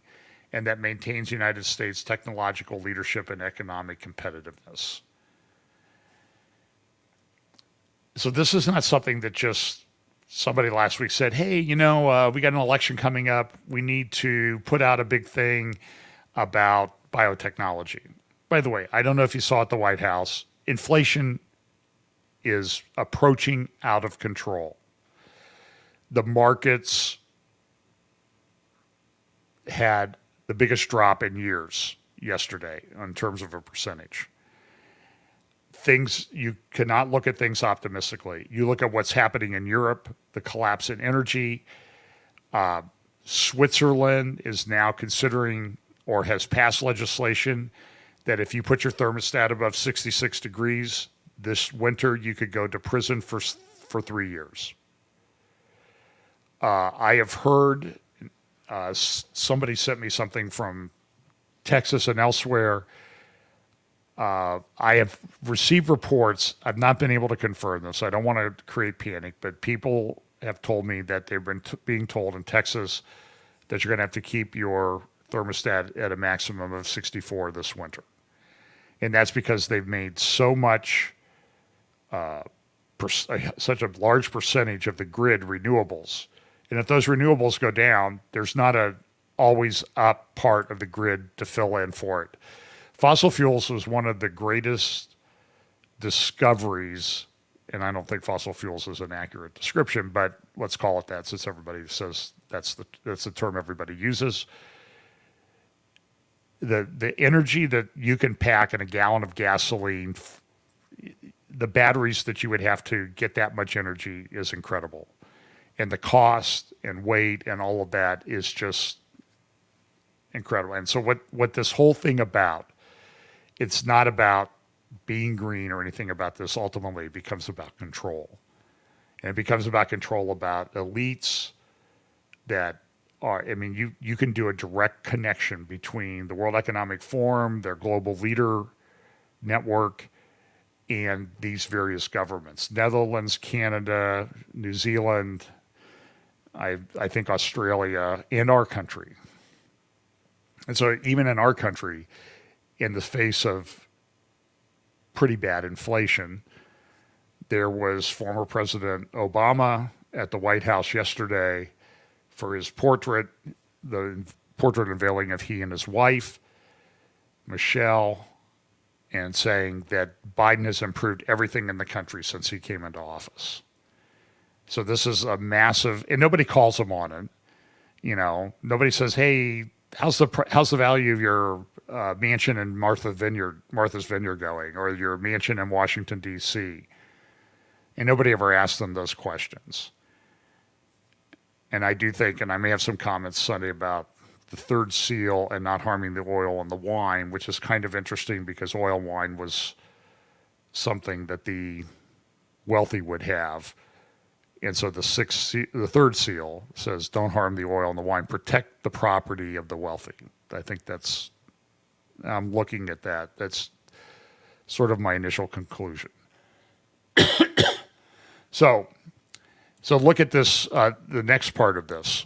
and that maintains United States technological leadership and economic competitiveness. So this is not something that just somebody last week said, hey, we got an election coming up. We need to put out a big thing about biotechnology. By the way, I don't know if you saw at the White House, inflation is approaching out of control. The markets had the biggest drop in years yesterday in terms of a percentage. You cannot look at things optimistically. You look at what's happening in Europe, the collapse in energy. Switzerland is now considering or has passed legislation that if you put your thermostat above 66 degrees this winter, you could go to prison for 3 years. I have heard, somebody sent me something from Texas and elsewhere. I have received reports. I've not been able to confirm this. I don't want to create panic, but people have told me that they've been being told in Texas that you're going to have to keep your thermostat at a maximum of 64 this winter. And that's because they've made so much, such a large percentage of the grid renewables. And if those renewables go down, there's not an always up part of the grid to fill in for it. Fossil fuels was one of the greatest discoveries, and I don't think fossil fuels is an accurate description, but let's call it that since everybody says that's the term everybody uses. The energy that you can pack in a gallon of gasoline, the batteries that you would have to get that much energy is incredible. And the cost and weight and all of that is just incredible. And so what this whole thing about, it's not about being green or anything about this. Ultimately, it becomes about control. And it becomes about control about elites that are, I mean, you can do a direct connection between the World Economic Forum, their global leader network, and these various governments. Netherlands, Canada, New Zealand, I think Australia, and our country. And so even in our country, in the face of pretty bad inflation, there was former President Obama at the White House yesterday for his portrait, the portrait unveiling of he and his wife, Michelle, and saying that Biden has improved everything in the country since he came into office. So this is a massive, and nobody calls him on it. You know, nobody says, "Hey, how's the value of your mansion in Martha's Vineyard going, or your mansion in Washington D.C.?" And nobody ever asks them those questions. And I do think, and I may have some comments Sunday about the third seal and not harming the oil and the wine, which is kind of interesting because oil and wine was something that the wealthy would have. And so the third seal says, don't harm the oil and the wine, protect the property of the wealthy. I think I'm looking at that. That's sort of my initial conclusion. So look at this, the next part of this.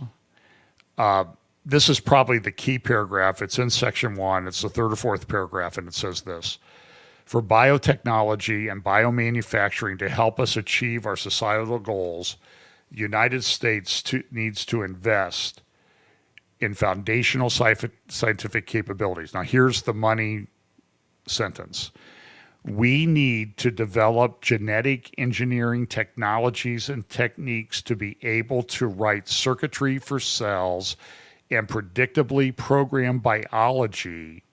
This is probably the key paragraph. It's in section 1. It's the third or fourth paragraph, and it says this. For biotechnology and biomanufacturing to help us achieve our societal goals, the United States needs to invest in foundational scientific capabilities. Now, here's the money sentence. We need to develop genetic engineering technologies and techniques to be able to write circuitry for cells and predictably program biology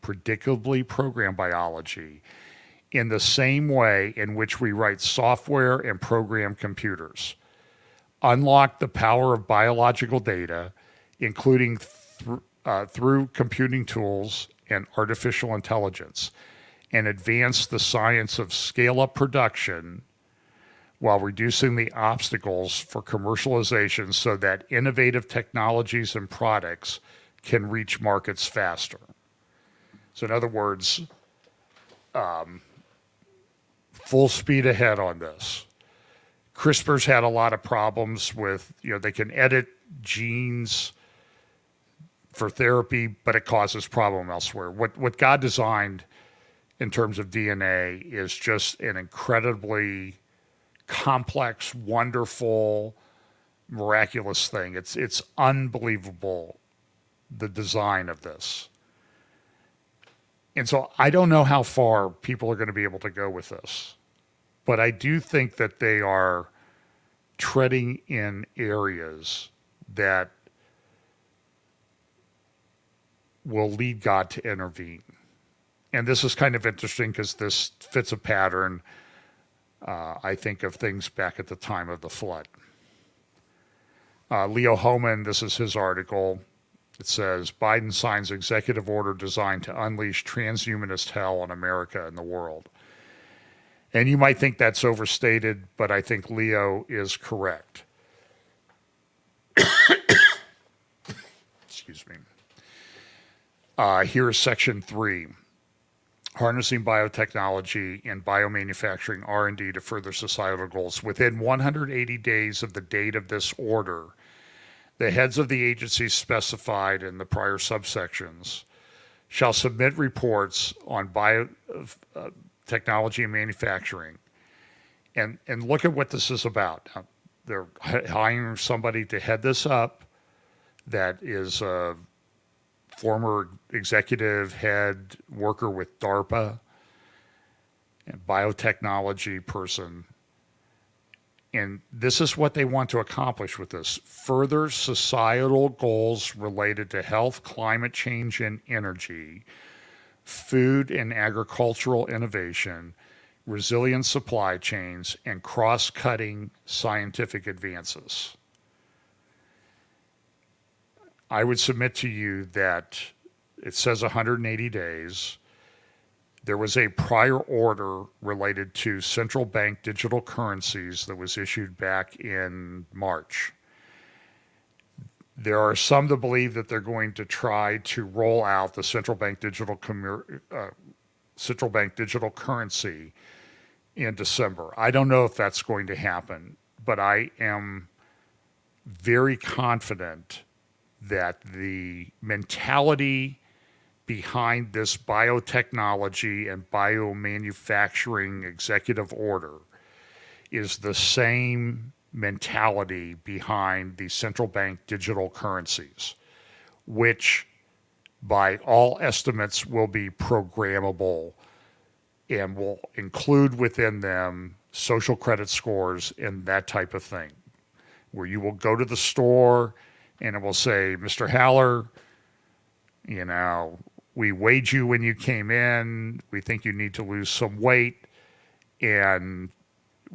in the same way in which we write software and program computers. Unlock the power of biological data, including through computing tools and artificial intelligence, and advance the science of scale-up production while reducing the obstacles for commercialization so that innovative technologies and products can reach markets faster. So in other words, full speed ahead on this. CRISPR's had a lot of problems with, they can edit genes for therapy, but it causes problem elsewhere. What God designed in terms of DNA is just an incredibly complex, wonderful, miraculous thing. It's unbelievable, the design of this. And so I don't know how far people are going to be able to go with this, but I do think that they are treading in areas that will lead God to intervene. And this is kind of interesting because this fits a pattern, I think, of things back at the time of the flood. Leo Hohmann, this is his article. It says, Biden signs executive order designed to unleash transhumanist hell on America and the world. And you might think that's overstated, but I think Leo is correct. Excuse me. Here is section 3. Harnessing biotechnology and biomanufacturing R&D to further societal goals. Within 180 days of the date of this order, the heads of the agencies specified in the prior subsections shall submit reports on biotechnology and manufacturing. And look at what this is about. Now, they're hiring somebody to head this up that is former executive head worker with DARPA, and biotechnology person. And this is what they want to accomplish with this: further societal goals related to health, climate change, and energy, food and agricultural innovation, resilient supply chains, and cross-cutting scientific advances. I would submit to you that it says 180 days. There was a prior order related to central bank digital currencies that was issued back in March. There are some that believe that they're going to try to roll out the central bank digital currency in December. I don't know if that's going to happen, but I am very confident that the mentality behind this biotechnology and biomanufacturing executive order is the same mentality behind the central bank digital currencies, which by all estimates will be programmable and will include within them social credit scores and that type of thing, where you will go to the store and it will say, Mr. Haller, you know, we weighed you when you came in. We think you need to lose some weight, and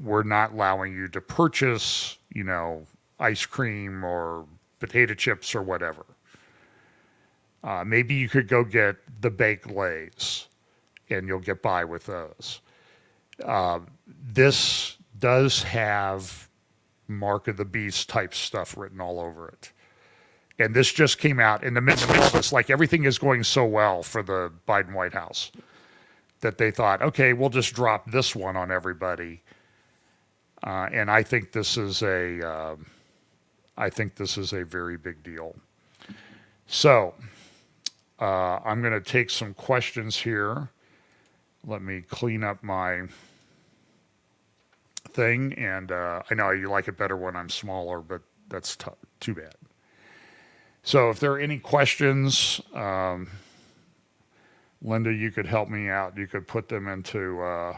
we're not allowing you to purchase, you know, ice cream or potato chips or whatever. Maybe you could go get the baked Lays, and you'll get by with those. This does have Mark of the Beast type stuff written all over it. And this just came out in the midst of all this. Like, everything is going so well for the Biden White House that they thought, okay, we'll just drop this one on everybody. And I think this is a very big deal. So I'm going to take some questions here. Let me clean up my thing. And I know you like it better when I'm smaller, but that's too bad. So if there are any questions, Linda, you could help me out. You could put them into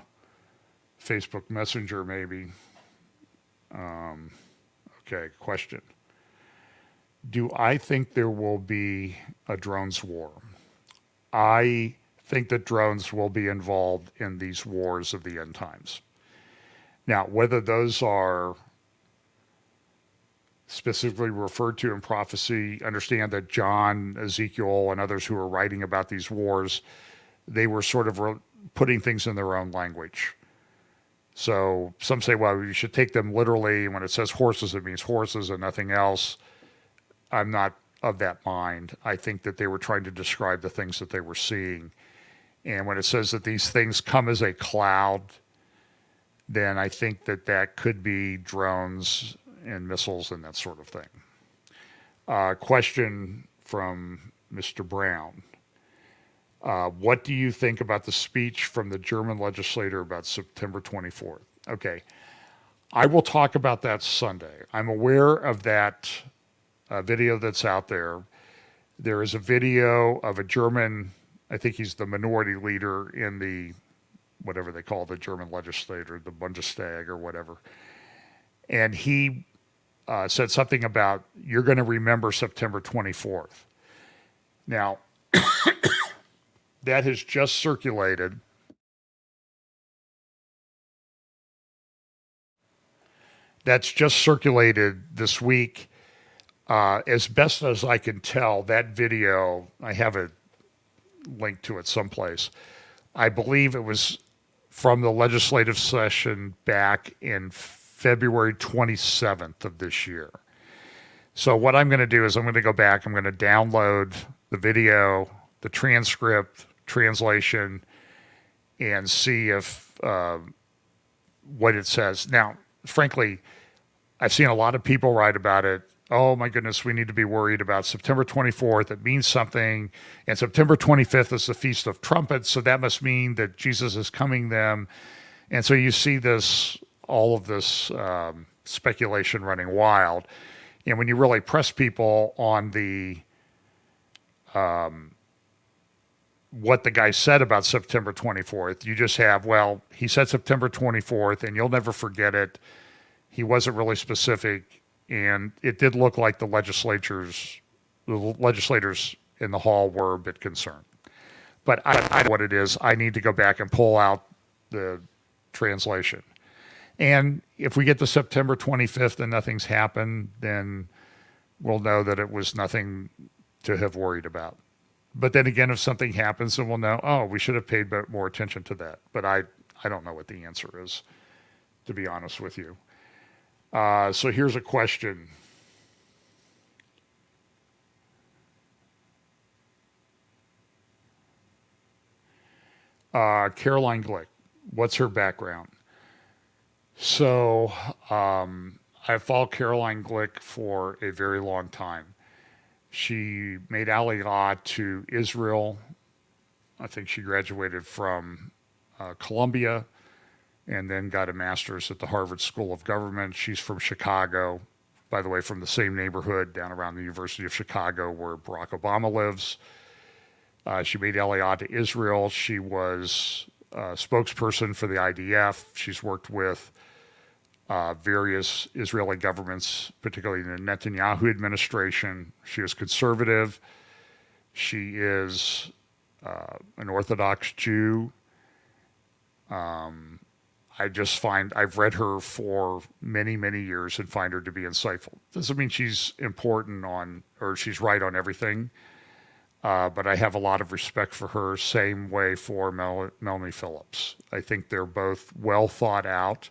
Facebook Messenger maybe. Okay, question. Do I think there will be a drones war? I think that drones will be involved in these wars of the end times. Now, whether those are specifically referred to in prophecy, understand that John, Ezekiel, and others who are writing about these wars, they were sort of putting things in their own language. So some say, well, you should take them literally. When it says horses, it means horses and nothing else. I'm not of that mind. I think that they were trying to describe the things that they were seeing. And when it says that these things come as a cloud, then I think that that could be drones and missiles and that sort of thing. Question from Mr. Brown. What do you think about the speech from the German legislator about September 24th? Okay. I will talk about that Sunday. I'm aware of that video that's out there. There is a video of a German, I think he's the minority leader in the, whatever they call the German legislator, the Bundestag or whatever. And he said something about, you're going to remember September 24th. Now, that has just circulated. That's just circulated this week. As best as I can tell, that video, I have a link to it someplace. I believe it was from the legislative session back in February 27th of this year. So what I'm going to do is I'm going to go back, I'm going to download the video, the transcript, translation, and see if what it says. Now, frankly, I've seen a lot of people write about it. Oh my goodness, we need to be worried about September 24th. It means something. And September 25th is the Feast of Trumpets, so that must mean that Jesus is coming then. And so you see this, all of this speculation running wild. And when you really press people on the what the guy said about September 24th. You just have, well, he said September 24th, and you'll never forget it. He wasn't really specific, and it did look like the legislators in the hall were a bit concerned. But I know what it is. I need to go back and pull out the translation. And if we get to September 25th and nothing's happened, then we'll know that it was nothing to have worried about. But then again, if something happens, then we'll know, oh, we should have paid more attention to that. But I don't know what the answer is, to be honest with you. So here's a question. Caroline Glick, what's her background? So I've followed Caroline Glick for a very long time. She made Aliyah to Israel. I think she graduated from Columbia and then got a master's at the Harvard School of Government. She's from Chicago, by the way, from the same neighborhood down around the University of Chicago where Barack Obama lives. She made Aliyah to Israel. She was a spokesperson for the IDF. She's worked with various Israeli governments, particularly the Netanyahu administration. She is conservative. She is an Orthodox Jew. I've read her for many, many years and find her to be insightful. Doesn't mean she's or she's right on everything. But I have a lot of respect for her, same way for Melanie Phillips. I think they're both well thought out.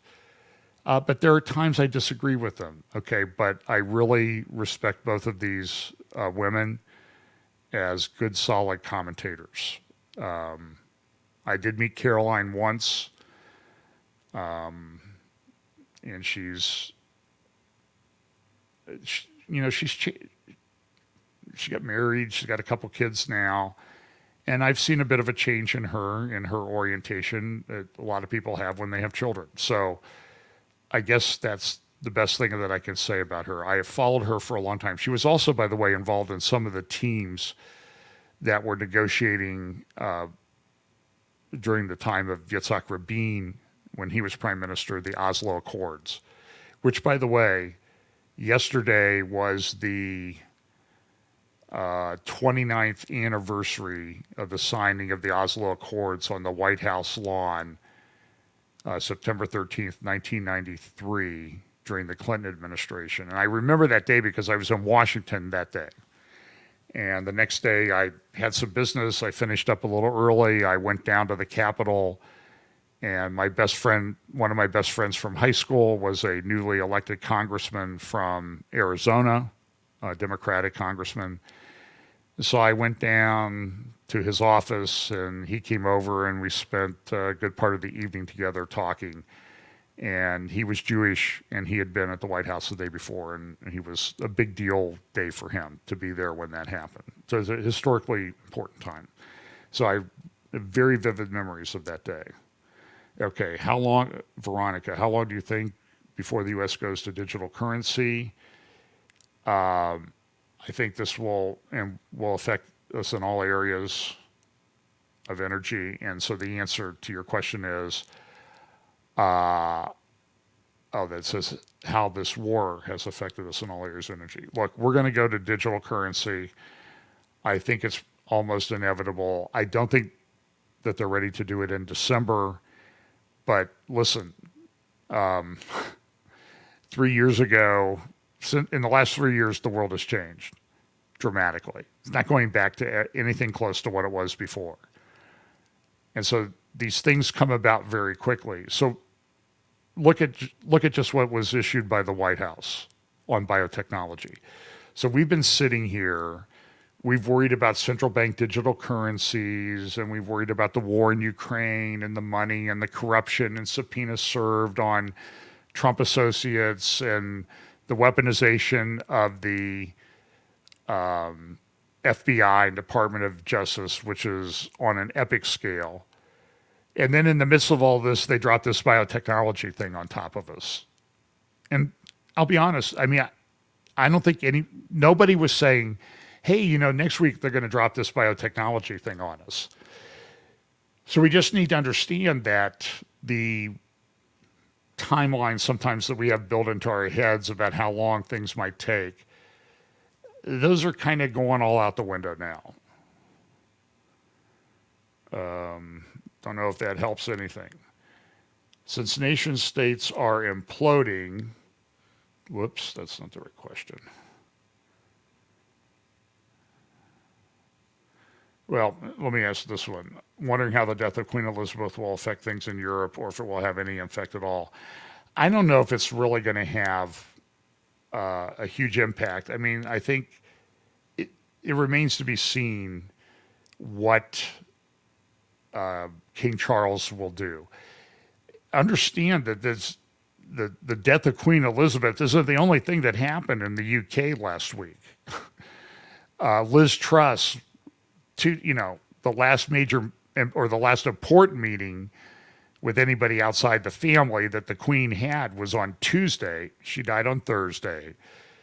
But there are times I disagree with them, okay? But I really respect both of these women as good, solid commentators. I did meet Caroline once, and she got married. She's got a couple kids now. And I've seen a bit of a change in her orientation that a lot of people have when they have children. So I guess that's the best thing that I can say about her. I have followed her for a long time. She was also, by the way, involved in some of the teams that were negotiating during the time of Yitzhak Rabin, when he was prime minister, the Oslo Accords, which, by the way, yesterday was the 29th anniversary of the signing of the Oslo Accords on the White House lawn, September 13th, 1993, during the Clinton administration. And I remember that day because I was in Washington that day. And the next day I had some business. I finished up a little early. I went down to the Capitol, and one of my best friends from high school was a newly elected congressman from Arizona, a Democratic congressman. So I went down to his office, and he came over, and we spent a good part of the evening together talking. And he was Jewish, and he had been at the White House the day before, and he was a big deal day for him to be there when that happened. So it was a historically important time. So I have very vivid memories of that day. Okay, Veronica, how long do you think before the U.S. goes to digital currency? I think this will affect us in all areas of energy. And so the answer to your question is, that says how this war has affected us in all areas of energy. Look, we're going to go to digital currency. I think it's almost inevitable. I don't think that they're ready to do it in December. But listen, 3 years ago, in the last 3 years, the world has changed dramatically. It's not going back to anything close to what it was before. And so these things come about very quickly. So look at just what was issued by the White House on biotechnology. So we've been sitting here. We've worried about central bank digital currencies, and we've worried about the war in Ukraine and the money and the corruption and subpoenas served on Trump associates and the weaponization of the FBI and Department of Justice, which is on an epic scale. And then in the midst of all this, they dropped this biotechnology thing on top of us. And I'll be honest, I mean, I don't think nobody was saying, hey, next week they're going to drop this biotechnology thing on us. So we just need to understand that the timeline sometimes that we have built into our heads about how long things might take, those are kind of going all out the window now. Don't know if that helps anything. Since nation states are imploding, whoops, that's not the right question. Well, let me ask this one. Wondering how the death of Queen Elizabeth will affect things in Europe or if it will have any effect at all. I don't know if it's really going to have a huge impact. I mean, I think it remains to be seen what King Charles will do. Understand that the death of Queen Elizabeth isn't the only thing that happened in the UK last week. Liz Truss, the last major or the last important meeting with anybody outside the family that the Queen had was on Tuesday. She died on Thursday.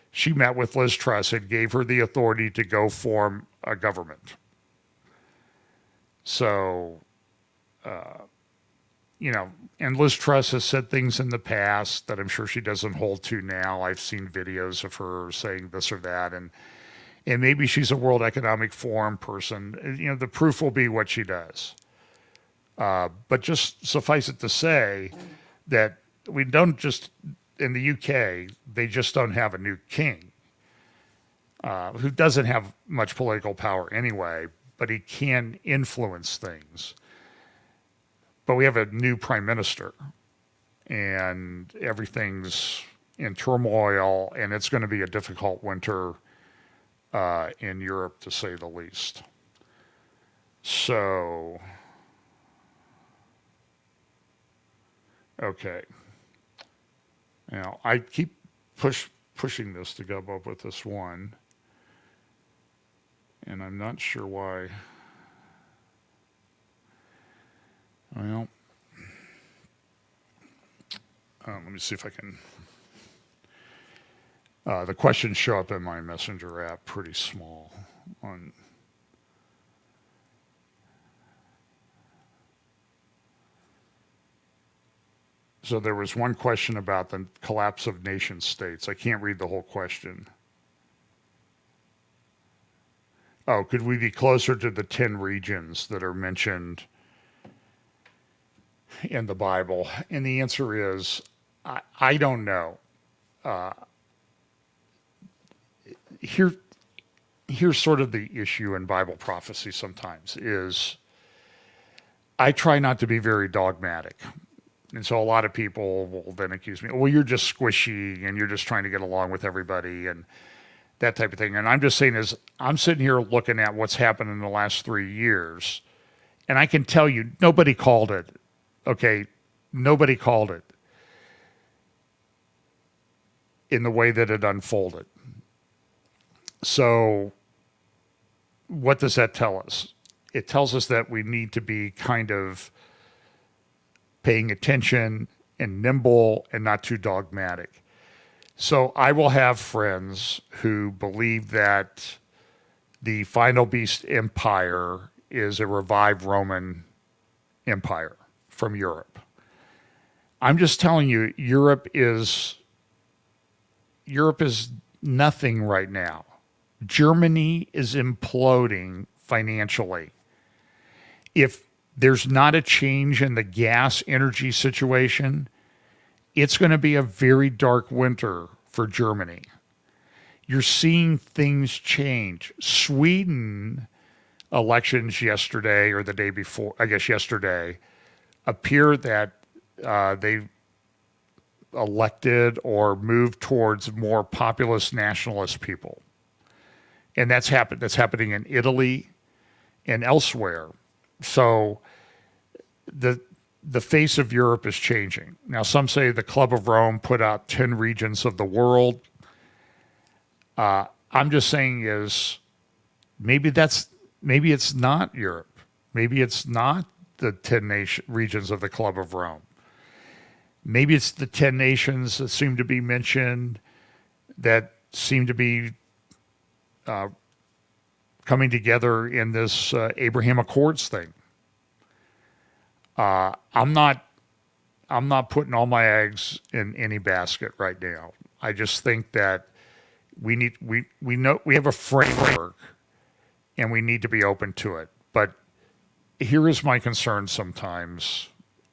She met with Liz Truss and gave her the authority to go form a government. So, and Liz Truss has said things in the past that I'm sure she doesn't hold to now. I've seen videos of her saying this or that, and maybe she's a World Economic Forum person. The proof will be what she does. But just suffice it to say that we don't just, in the UK, they just don't have a new king who doesn't have much political power anyway, but he can influence things. But we have a new prime minister, and everything's in turmoil, and it's going to be a difficult winter in Europe, to say the least. So, okay. Now, I keep pushing this to go up with this one, and I'm not sure why. Well, let me see if I can. The questions show up in my Messenger app pretty small. So there was one question about the collapse of nation states. I can't read the whole question. Oh, could we be closer to the 10 regions that are mentioned in the Bible? And the answer is, I don't know. Here's sort of the issue in Bible prophecy sometimes is I try not to be very dogmatic. And so a lot of people will then accuse me, well, you're just squishy and you're just trying to get along with everybody and that type of thing. And I'm just saying is I'm sitting here looking at what's happened in the last 3 years, and I can tell you nobody called it. Okay, nobody called it in the way that it unfolded. So what does that tell us? It tells us that we need to be kind of paying attention and nimble and not too dogmatic. So I will have friends who believe that the final beast empire is a revived Roman empire from Europe. I'm just telling you, Europe is nothing right now. Germany is imploding financially. If there's not a change in the gas energy situation, it's going to be a very dark winter for Germany. You're seeing things change. Sweden elections yesterday or the day before, I guess yesterday, appear that they elected or moved towards more populist nationalist people. And that's happening in Italy and elsewhere. So the face of Europe is changing. Now, some say the Club of Rome put out 10 regions of the world. I'm just saying is maybe it's not Europe. Maybe it's not the 10 regions of the Club of Rome. Maybe it's the 10 nations that seem to be mentioned that seem to be coming together in this Abraham Accords thing. I'm not putting all my eggs in any basket right now. I just think that we know we have a framework and we need to be open to it. But here is my concern sometimes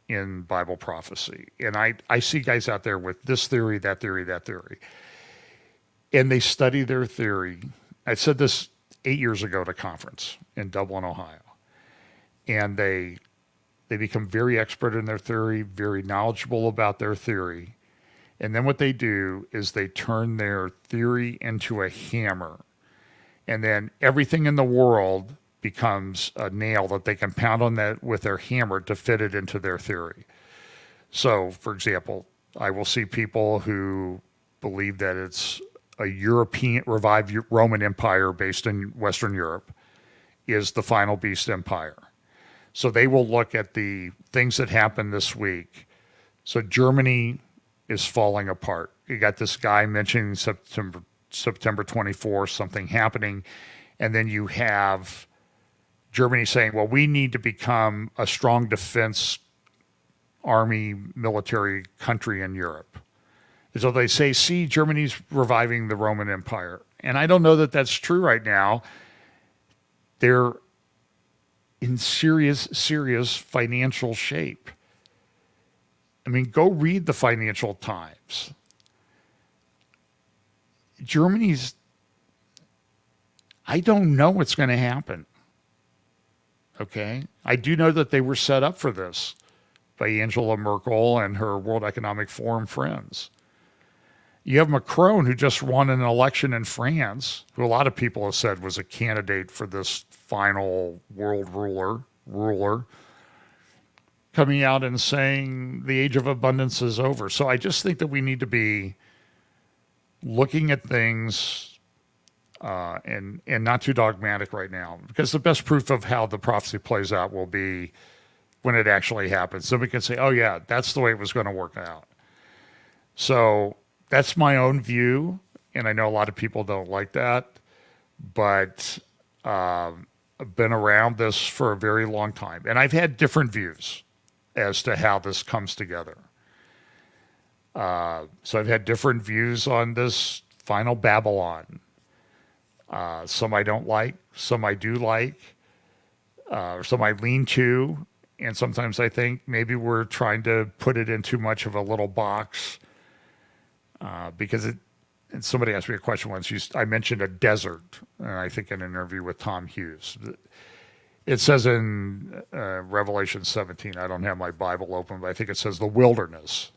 in Bible prophecy. And I see guys out there with this theory, that theory, that theory. And they study their theory. I said this 8 years ago at a conference in Dublin, Ohio. And they become very expert in their theory, very knowledgeable about their theory. And then what they do is they turn their theory into a hammer. And then everything in the world becomes a nail that they can pound on that with their hammer to fit it into their theory. So, for example, I will see people who believe that it's a European revived Roman Empire based in Western Europe is the final beast empire. So they will look at the things that happened this week. So Germany is falling apart. You got this guy mentioning September 24th, something happening. And then you have Germany saying, well, we need to become a strong defense army military country in Europe. And so they say, see, Germany's reviving the Roman Empire. And I don't know that that's true right now. They're in serious financial shape. I mean, go read the Financial Times. Germany's, I don't know what's going to happen. Okay? I do know that they were set up for this by Angela Merkel and her World Economic Forum friends. You have Macron, who just won an election in France, who a lot of people have said was a candidate for this final world ruler, coming out and saying the age of abundance is over. So I just think that we need to be looking at things and not too dogmatic right now, because the best proof of how the prophecy plays out will be when it actually happens. Then we can say, oh yeah, that's the way it was going to work out. So that's my own view, and I know a lot of people don't like that, but I've been around this for a very long time, and I've had different views as to how this comes together. So I've had different views on this final Babylon. Some I don't like, some I do like, some I lean to, and sometimes I think maybe we're trying to put it in too much of a little box. Because and somebody asked me a question once. I mentioned a desert, I think in an interview with Tom Hughes. It says in Revelation 17, I don't have my Bible open, but I think it says the wilderness.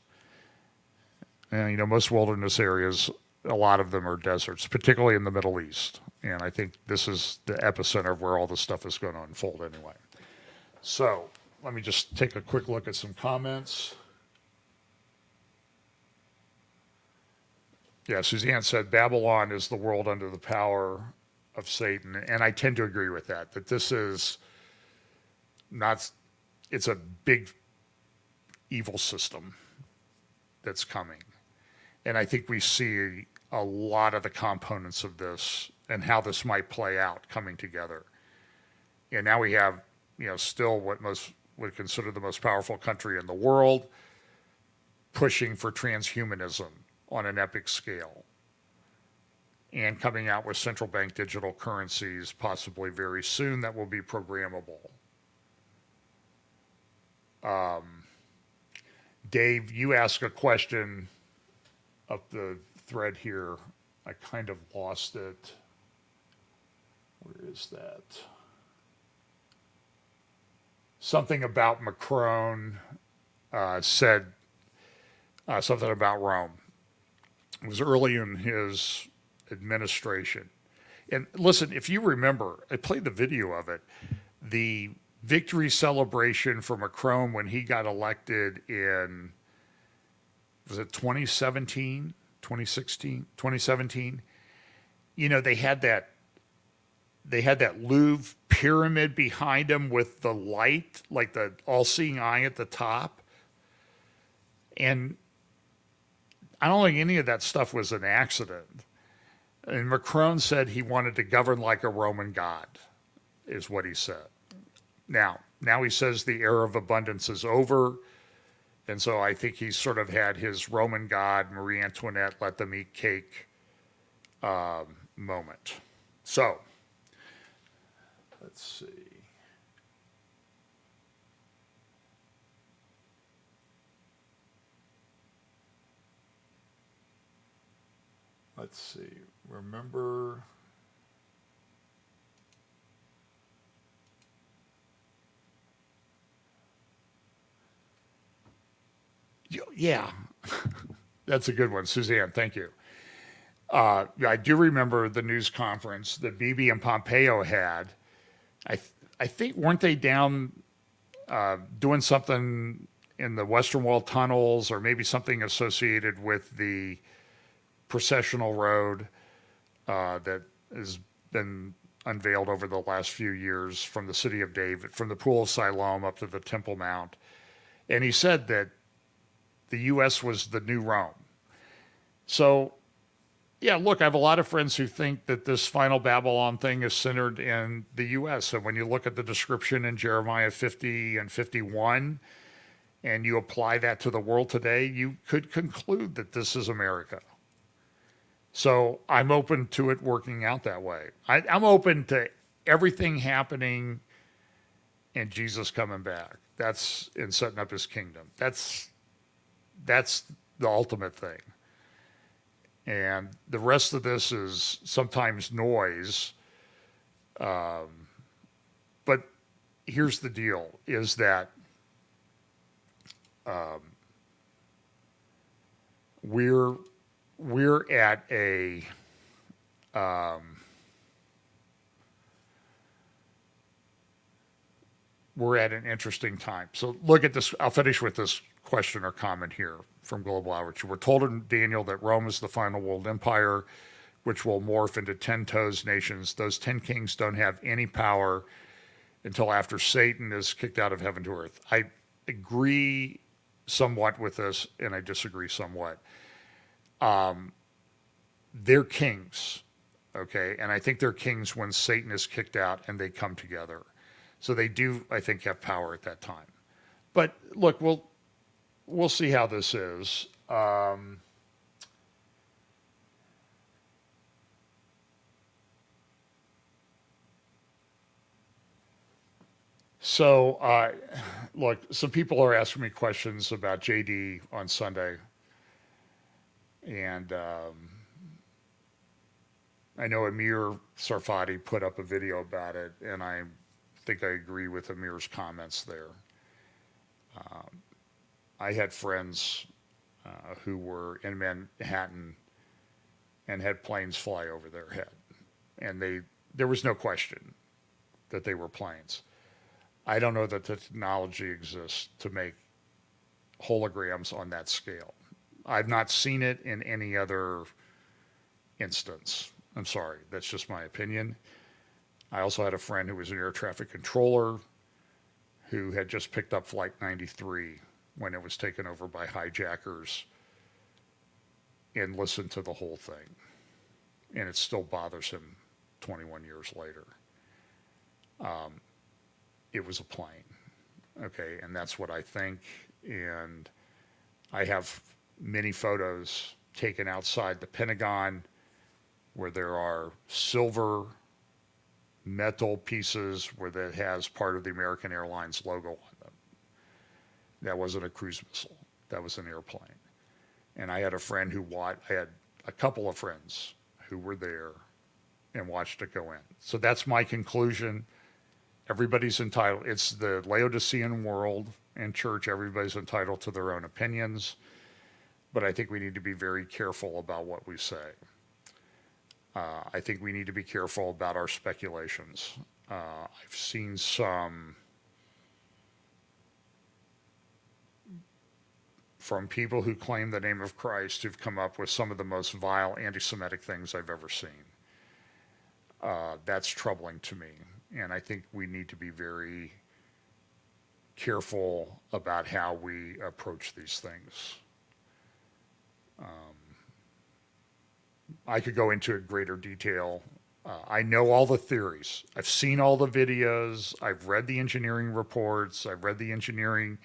And, most wilderness areas, a lot of them are deserts, particularly in the Middle East. And I think this is the epicenter of where all this stuff is going to unfold anyway. So let me just take a quick look at some comments. Yeah, Suzanne said Babylon is the world under the power of Satan. And I tend to agree with that this is not, it's a big evil system that's coming. And I think we see a lot of the components of this and how this might play out coming together. And now we have, still what most would consider the most powerful country in the world pushing for transhumanism on an epic scale, and coming out with central bank digital currencies possibly very soon that will be programmable. Dave, you asked a question up the thread here. I kind of lost it. Where is that? Something about Macron said something about Rome. It was early in his administration. And listen, if you remember, I played the video of it, the victory celebration for Macron when he got elected in, was it 2017, 2016, 2017? They had that Louvre pyramid behind him with the light, like the all-seeing eye at the top. And I don't think any of that stuff was an accident. And Macron said he wanted to govern like a Roman god, is what he said. Now he says the era of abundance is over. And so I think he's sort of had his Roman god, Marie Antoinette, let them eat cake moment. So, let's see. Let's see. Remember. Yeah, that's a good one, Suzanne. Thank you. I do remember the news conference that Bibi and Pompeo had. I think weren't they down doing something in the Western Wall tunnels, or maybe something associated with the processional road that has been unveiled over the last few years from the city of David, from the Pool of Siloam up to the Temple Mount. And he said that the U.S. was the new Rome. So, yeah, look, I have a lot of friends who think that this final Babylon thing is centered in the U.S. And when you look at the description in Jeremiah 50 and 51, and you apply that to the world today, you could conclude that this is America. So I'm open to it working out that way. I'm open to everything happening and Jesus coming back. That's in setting up his kingdom. That's the ultimate thing. And the rest of this is sometimes noise. But here's the deal, is that we're at a we're at an interesting time. So look at this. I'll finish with this question or comment here from Global Outreach. We're told in Daniel that Rome is the final world empire, which will morph into 10-toes nations. Those 10 kings don't have any power until after Satan is kicked out of heaven to earth. I agree somewhat with this, and I disagree somewhat. They're kings, okay? And I think they're kings when Satan is kicked out and they come together. So they do, I think, have power at that time. But look, we'll see how this is. Look, some people are asking me questions about JD on Sunday. And I know Amir Sarfati put up a video about it, and I think I agree with Amir's comments there. I had friends who were in Manhattan and had planes fly over their head, and there was no question that they were planes. I don't know that the technology exists to make holograms on that scale. I've not seen it in any other instance. I'm sorry, that's just my opinion. I also had a friend who was an air traffic controller who had just picked up Flight 93 when it was taken over by hijackers and listened to the whole thing. And it still bothers him 21 years later. It was a plane, okay? And that's what I think. And I have many photos taken outside the Pentagon where there are silver metal pieces where that has part of the American Airlines logo on them. That wasn't a cruise missile. That was an airplane. And I had a friend I had a couple of friends who were there and watched it go in. So that's my conclusion. Everybody's entitled. It's the Laodicean world and church. Everybody's entitled to their own opinions. But I think we need to be very careful about what we say. I think we need to be careful about our speculations. I've seen some from people who claim the name of Christ who've come up with some of the most vile anti-Semitic things I've ever seen. That's troubling to me. And I think we need to be very careful about how we approach these things. I could go into it greater detail. I know all the theories. I've seen all the videos. I've read the engineering reports. I've read the engineering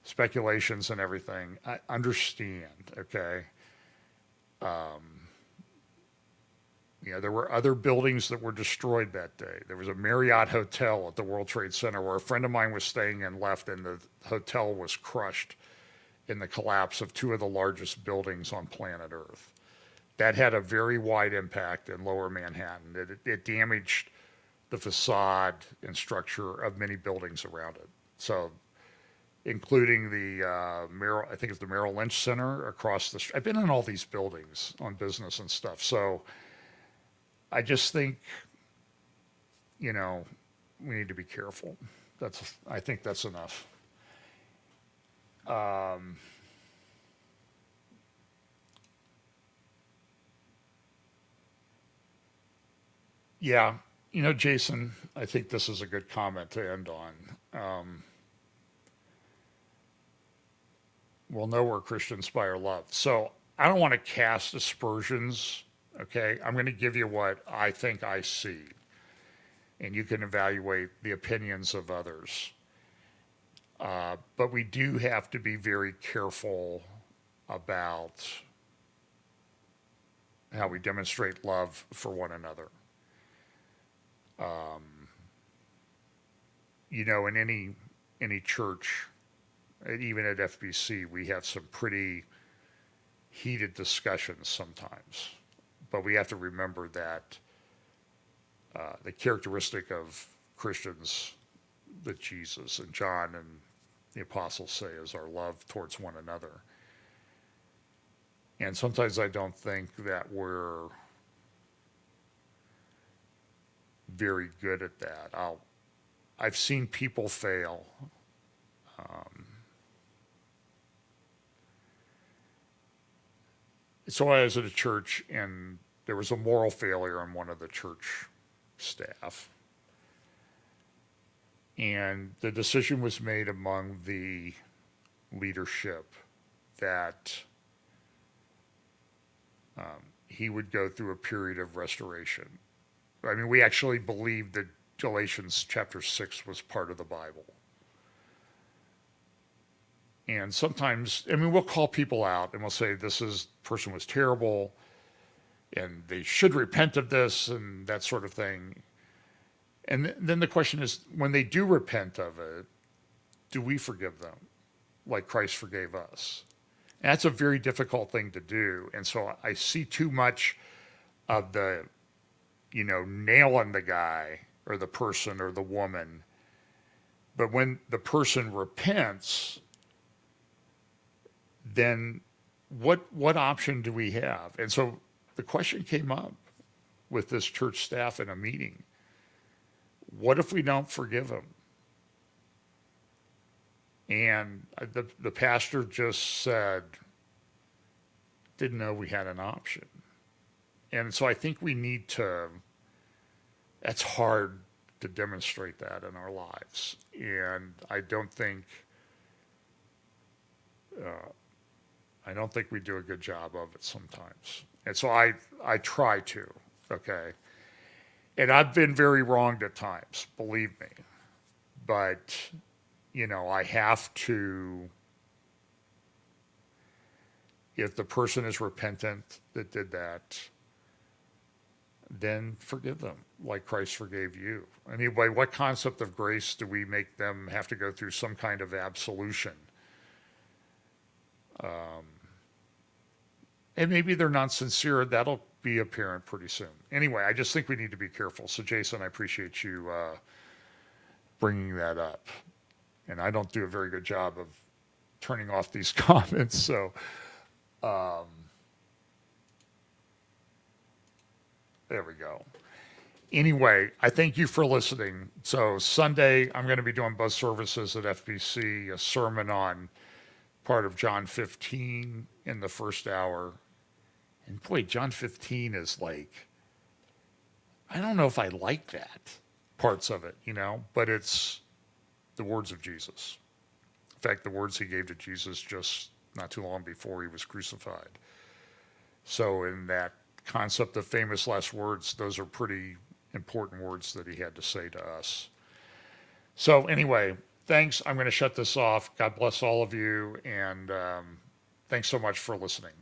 speculations and everything. I understand, okay? There were other buildings that were destroyed that day. There was a Marriott hotel at the World Trade Center where a friend of mine was staying and left, and the hotel was crushed in the collapse of two of the largest buildings on planet Earth. That had a very wide impact in lower Manhattan. It damaged the facade and structure of many buildings around it. So, including the I think it's the Merrill Lynch Center across the street. I've been in all these buildings on business and stuff. So, I just think, we need to be careful. I think that's enough. Yeah, Jason, I think this is a good comment to end on. We'll know we're Christians by our love. So I don't want to cast aspersions. Okay, I'm going to give you what I think I see, and you can evaluate the opinions of others. But we do have to be very careful about how we demonstrate love for one another. In any church, even at FBC, we have some pretty heated discussions sometimes. But we have to remember that the characteristic of Christians that Jesus and John and the apostles say is our love towards one another. And sometimes I don't think that we're very good at that. I've seen people fail. So I was at a church, and there was a moral failure on one of the church staff. And the decision was made among the leadership that he would go through a period of restoration. I mean, we actually believed that Galatians chapter 6 was part of the Bible. And sometimes, we'll call people out and we'll say, this person was terrible and they should repent of this and that sort of thing. And then the question is, when they do repent of it, do we forgive them like Christ forgave us? And that's a very difficult thing to do. And so I see too much of the, nailing the guy or the person or the woman. But when the person repents, then what option do we have? And so the question came up with this church staff in a meeting. What if we don't forgive him? And the pastor just said, didn't know we had an option. And so I think we need to, that's hard to demonstrate that in our lives. And I don't think we do a good job of it sometimes. And so I try to, okay? And I've been very wronged at times, believe me. But, I have to, if the person is repentant that did that, then forgive them like Christ forgave you. I mean, by what concept of grace do we make them have to go through some kind of absolution? And maybe they're not sincere. That'll be apparent pretty soon. Anyway, I just think we need to be careful. So, Jason, I appreciate you bringing that up. And I don't do a very good job of turning off these comments. So, there we go. Anyway, I thank you for listening. So, Sunday, I'm going to be doing both services at FBC, a sermon on part of John 15 in the first hour. And boy, John 15 is like, I don't know if I like that, parts of it, but it's the words of Jesus. In fact, the words he gave to Jesus just not too long before he was crucified. So in that concept of famous last words, those are pretty important words that he had to say to us. So anyway, thanks. I'm going to shut this off. God bless all of you, and thanks so much for listening.